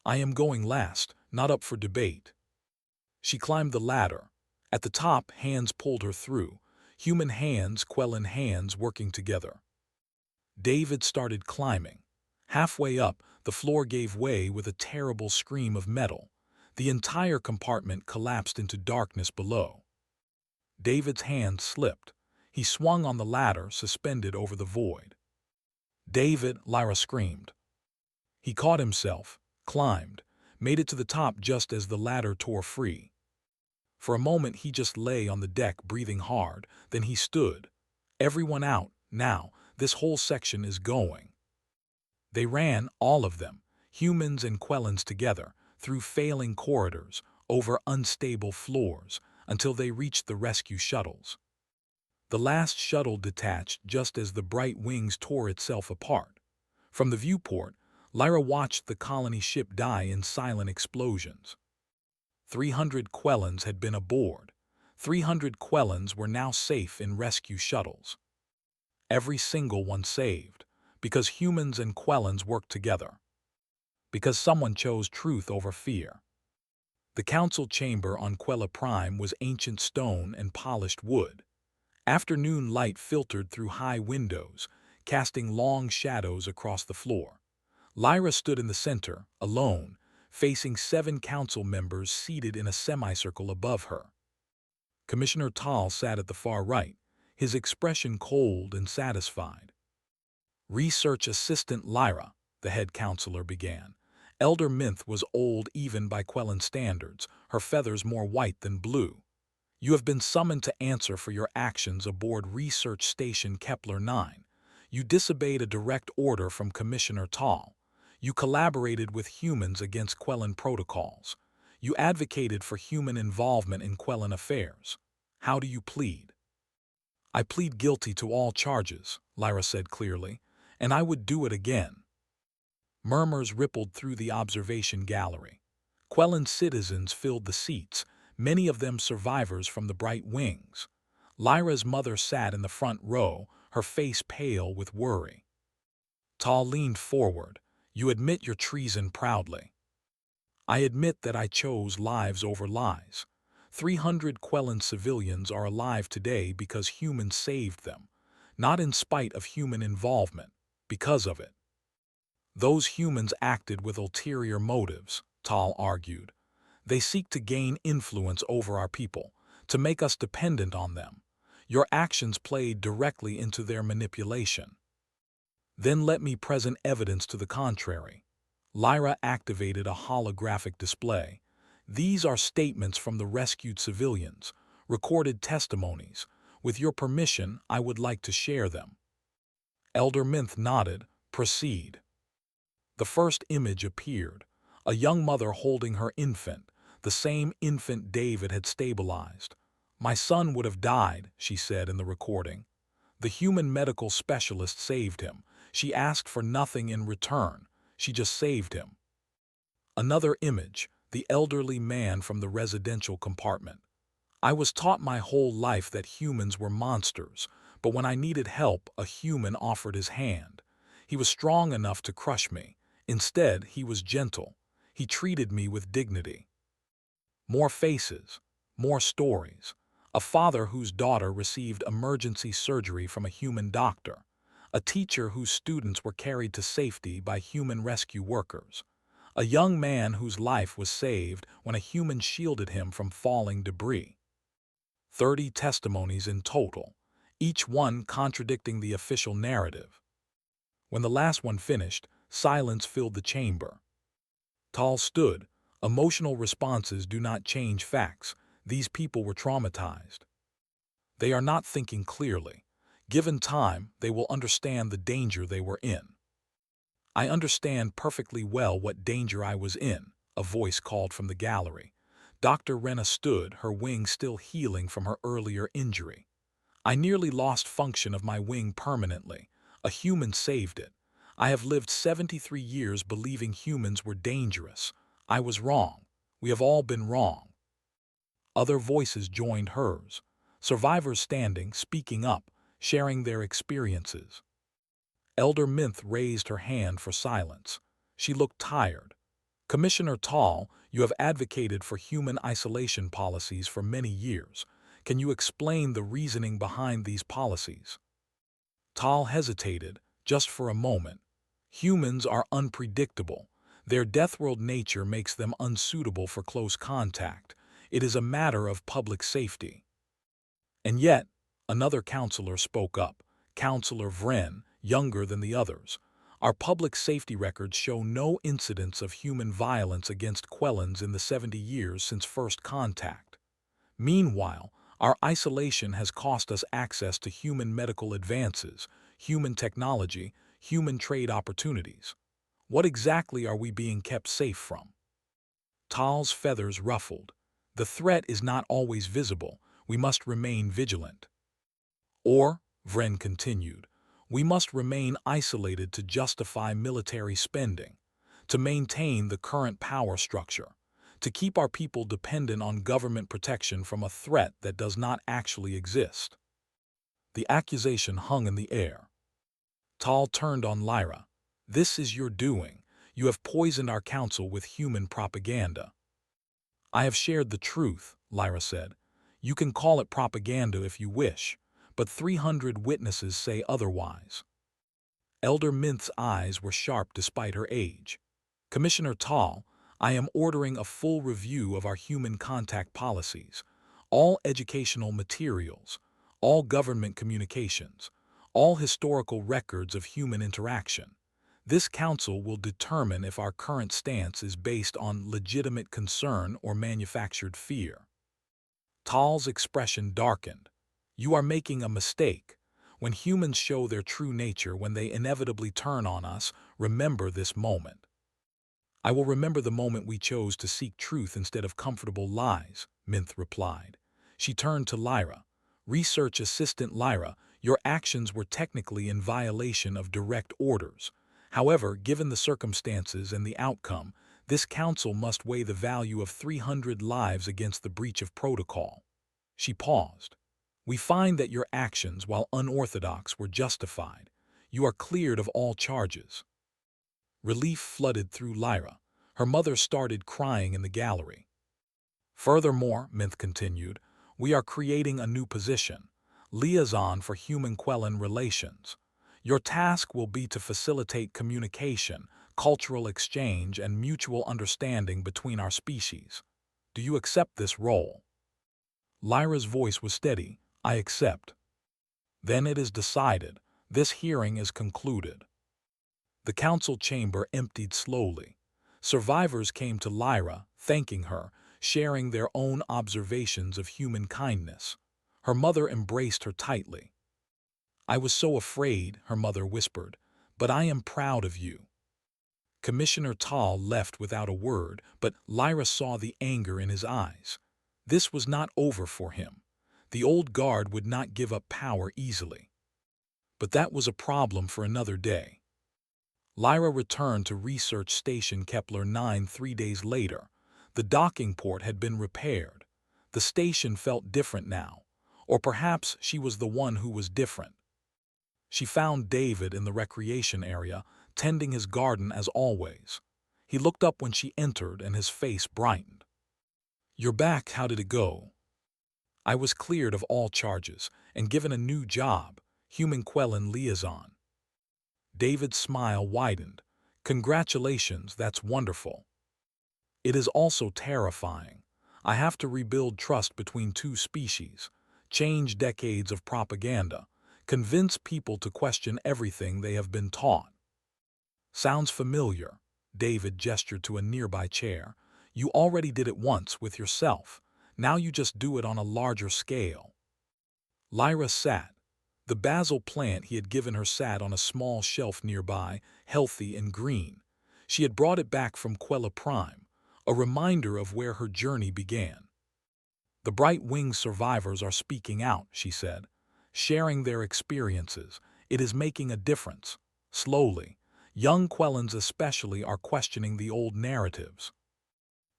I am going last, not up for debate. She climbed the ladder. At the top, hands pulled her through. Human hands, Quellan hands working together. David started climbing. Halfway up, the floor gave way with a terrible scream of metal. The entire compartment collapsed into darkness below. David's hand slipped. He swung on the ladder, suspended over the void. David, Lyra screamed. He caught himself, climbed, made it to the top just as the ladder tore free. For a moment he just lay on the deck breathing hard, then he stood. Everyone out, now, this whole section is going. They ran, all of them, humans and Quellans together, through failing corridors, over unstable floors, until they reached the rescue shuttles. The last shuttle detached just as the bright wings tore itself apart. From the viewport, Lyra watched the colony ship die in silent explosions. 300 Quellans had been aboard. 300 Quellans were now safe in rescue shuttles. Every single one saved, because humans and Quellans worked together. Because someone chose truth over fear. The council chamber on Quella Prime was ancient stone and polished wood. Afternoon light filtered through high windows, casting long shadows across the floor. Lyra stood in the center, alone, facing 7 council members seated in a semicircle above her. Commissioner Tal sat at the far right, his expression cold and satisfied. Research Assistant Lyra, the head counselor began. Elder Minth was old even by Quellan standards, her feathers more white than blue. You have been summoned to answer for your actions aboard Research Station Kepler 9. You disobeyed a direct order from Commissioner Tall. You collaborated with humans against Quellan protocols. You advocated for human involvement in Quellan affairs. How do you plead? I plead guilty to all charges, Lyra said clearly, and I would do it again. Murmurs rippled through the observation gallery. Quellan citizens filled the seats, many of them survivors from the Bright Wings. Lyra's mother sat in the front row, her face pale with worry. Tal leaned forward. You admit your treason proudly. I admit that I chose lives over lies. 300 Quellan civilians are alive today because humans saved them, not in spite of human involvement, because of it. Those humans acted with ulterior motives, Tal argued. They seek to gain influence over our people, to make us dependent on them. Your actions played directly into their manipulation. Then let me present evidence to the contrary. Lyra activated a holographic display. These are statements from the rescued civilians, recorded testimonies. With your permission, I would like to share them. Elder Minth nodded. Proceed. The first image appeared, a young mother holding her infant, the same infant David had stabilized. My son would have died, she said in the recording. The human medical specialist saved him. She asked for nothing in return. She just saved him. Another image, the elderly man from the residential compartment. I was taught my whole life that humans were monsters, but when I needed help, a human offered his hand. He was strong enough to crush me. Instead, he was gentle. He treated me with dignity. More faces, more stories. A father whose daughter received emergency surgery from a human doctor. A teacher whose students were carried to safety by human rescue workers. A young man whose life was saved when a human shielded him from falling debris. 30 testimonies in total, each one contradicting the official narrative. When the last one finished, silence filled the chamber. Tal stood. Emotional responses do not change facts. These people were traumatized. They are not thinking clearly. Given time, they will understand the danger they were in. I understand perfectly well what danger I was in, a voice called from the gallery. Dr. Rena stood, her wing still healing from her earlier injury. I nearly lost function of my wing permanently. A human saved it. I have lived 73 years believing humans were dangerous. I was wrong. We have all been wrong. Other voices joined hers. Survivors standing, speaking up, sharing their experiences. Elder Minth raised her hand for silence. She looked tired. Commissioner Tall, you have advocated for human isolation policies for many years. Can you explain the reasoning behind these policies? Tall hesitated, just for a moment. Humans are unpredictable. Their death-world nature makes them unsuitable for close contact. It is a matter of public safety. And yet, another counselor spoke up, Counselor Vren, younger than the others. Our public safety records show no incidents of human violence against Quellans in the 70 years since first contact. Meanwhile, our isolation has cost us access to human medical advances, human technology, human trade opportunities. What exactly are we being kept safe from? Tal's feathers ruffled. The threat is not always visible. We must remain vigilant. Or, Vren continued, we must remain isolated to justify military spending, to maintain the current power structure, to keep our people dependent on government protection from a threat that does not actually exist. The accusation hung in the air. Tal turned on Lyra. This is your doing. You have poisoned our council with human propaganda. I have shared the truth, Lyra said. You can call it propaganda if you wish, but 300 witnesses say otherwise. Elder Minth's eyes were sharp despite her age. Commissioner Tall, I am ordering a full review of our human contact policies, all educational materials, all government communications, all historical records of human interaction. This council will determine if our current stance is based on legitimate concern or manufactured fear. Tal's expression darkened. You are making a mistake. When humans show their true nature, when they inevitably turn on us, remember this moment. I will remember the moment we chose to seek truth instead of comfortable lies, Minth replied. She turned to Lyra. Research assistant Lyra, your actions were technically in violation of direct orders. However, given the circumstances and the outcome, this council must weigh the value of 300 lives against the breach of protocol. She paused. We find that your actions, while unorthodox, were justified. You are cleared of all charges. Relief flooded through Lyra. Her mother started crying in the gallery. Furthermore, Minth continued, we are creating a new position, liaison for human-Quellan relations. Your task will be to facilitate communication, cultural exchange, and mutual understanding between our species. Do you accept this role? Lyra's voice was steady. I accept. Then it is decided. This hearing is concluded. The council chamber emptied slowly. Survivors came to Lyra, thanking her, sharing their own observations of human kindness. Her mother embraced her tightly. I was so afraid, her mother whispered, but I am proud of you. Commissioner Tal left without a word, but Lyra saw the anger in his eyes. This was not over for him. The old guard would not give up power easily. But that was a problem for another day. Lyra returned to Research Station Kepler 9 3 days later. The docking port had been repaired. The station felt different now, or perhaps she was the one who was different. She found David in the recreation area, tending his garden as always. He looked up when she entered and his face brightened. You're back, how did it go? I was cleared of all charges and given a new job, human-Quellan liaison. David's smile widened. Congratulations, that's wonderful. It is also terrifying. I have to rebuild trust between two species, change decades of propaganda, convince people to question everything they have been taught. Sounds familiar. David gestured to a nearby chair. You already did it once with yourself. Now you just do it on a larger scale. Lyra sat. The basil plant he had given her sat on a small shelf nearby, healthy and green. She had brought it back from Quella Prime, a reminder of where her journey began. The bright-winged survivors are speaking out, she said, sharing their experiences. It is making a difference. Slowly, young Quellans especially are questioning the old narratives.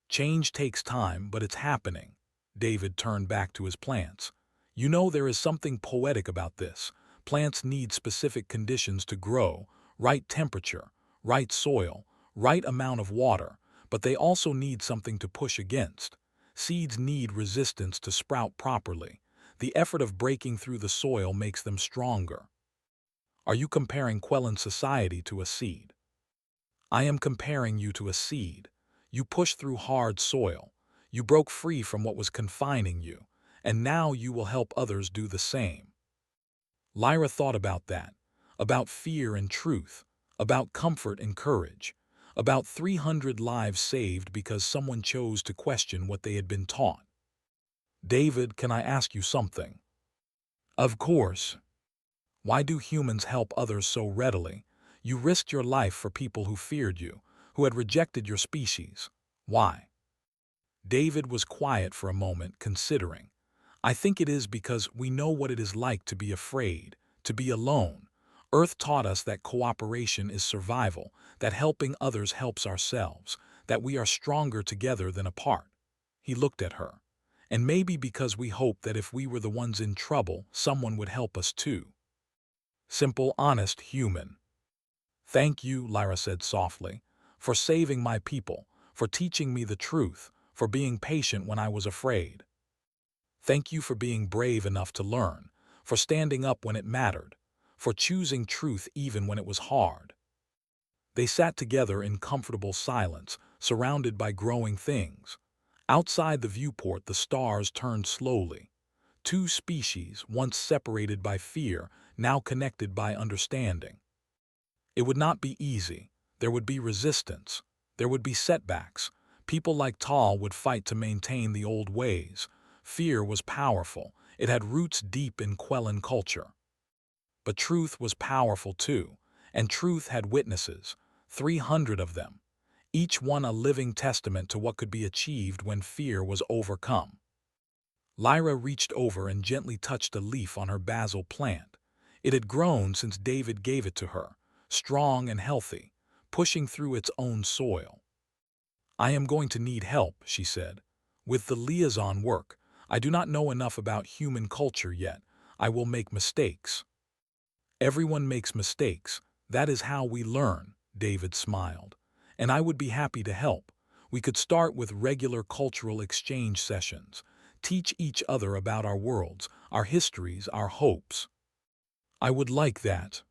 Change takes time, but it's happening. David turned back to his plants. You know, there is something poetic about this. Plants need specific conditions to grow, right temperature, right soil, right amount of water, but they also need something to push against. Seeds need resistance to sprout properly. The effort of breaking through the soil makes them stronger. Are you comparing Quellan society to a seed? I am comparing you to a seed. You pushed through hard soil. You broke free from what was confining you, and now you will help others do the same. Lyra thought about that, about fear and truth, about comfort and courage, about 300 lives saved because someone chose to question what they had been taught. David, can I ask you something? Of course. Why do humans help others so readily? You risked your life for people who feared you, who had rejected your species. Why? David was quiet for a moment, considering. I think it is because we know what it is like to be afraid, to be alone. Earth taught us that cooperation is survival, that helping others helps ourselves, that we are stronger together than apart. He looked at her. And maybe because we hope that if we were the ones in trouble, someone would help us too. Simple, honest, human. Thank you, Lyra said softly, for saving my people, for teaching me the truth, for being patient when I was afraid. Thank you for being brave enough to learn, for standing up when it mattered, for choosing truth even when it was hard. They sat together in comfortable silence, surrounded by growing things. Outside the viewport, the stars turned slowly. Two species, once separated by fear, now connected by understanding. It would not be easy. There would be resistance. There would be setbacks. People like Tal would fight to maintain the old ways. Fear was powerful. It had roots deep in Quellan culture. But truth was powerful too, and truth had witnesses, 300 of them, each one a living testament to what could be achieved when fear was overcome. Lyra reached over and gently touched a leaf on her basil plant. It had grown since David gave it to her, strong and healthy, pushing through its own soil. "I am going to need help," she said. "With the liaison work, I do not know enough about human culture yet. I will make mistakes." "Everyone makes mistakes. That is how we learn," David smiled. "And I would be happy to help. We could start with regular cultural exchange sessions, teach each other about our worlds, our histories, our hopes." "I would like that."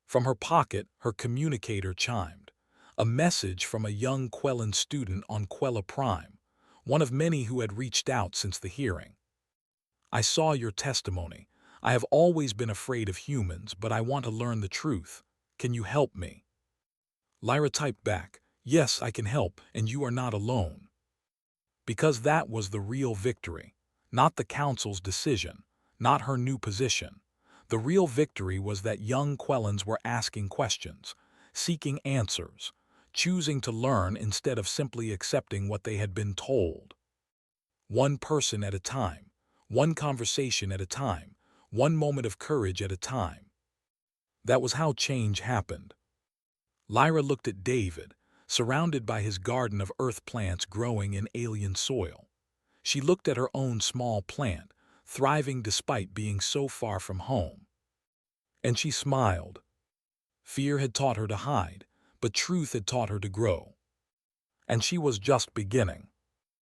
From her pocket, her communicator chimed. A message from a young Quellan student on Quella Prime, one of many who had reached out since the hearing. "I saw your testimony. I have always been afraid of humans, but I want to learn the truth. Can you help me?" Lyra typed back, "Yes, I can help, and you are not alone." Because that was the real victory. Not the Council's decision, not her new position. The real victory was that young Quellans were asking questions, seeking answers, choosing to learn instead of simply accepting what they had been told. One person at a time, one conversation at a time, one moment of courage at a time. That was how change happened. Lyra looked at David, surrounded by his garden of earth plants growing in alien soil. She looked at her own small plant, thriving despite being so far from home. And she smiled. Fear had taught her to hide, but truth had taught her to grow. And she was just beginning.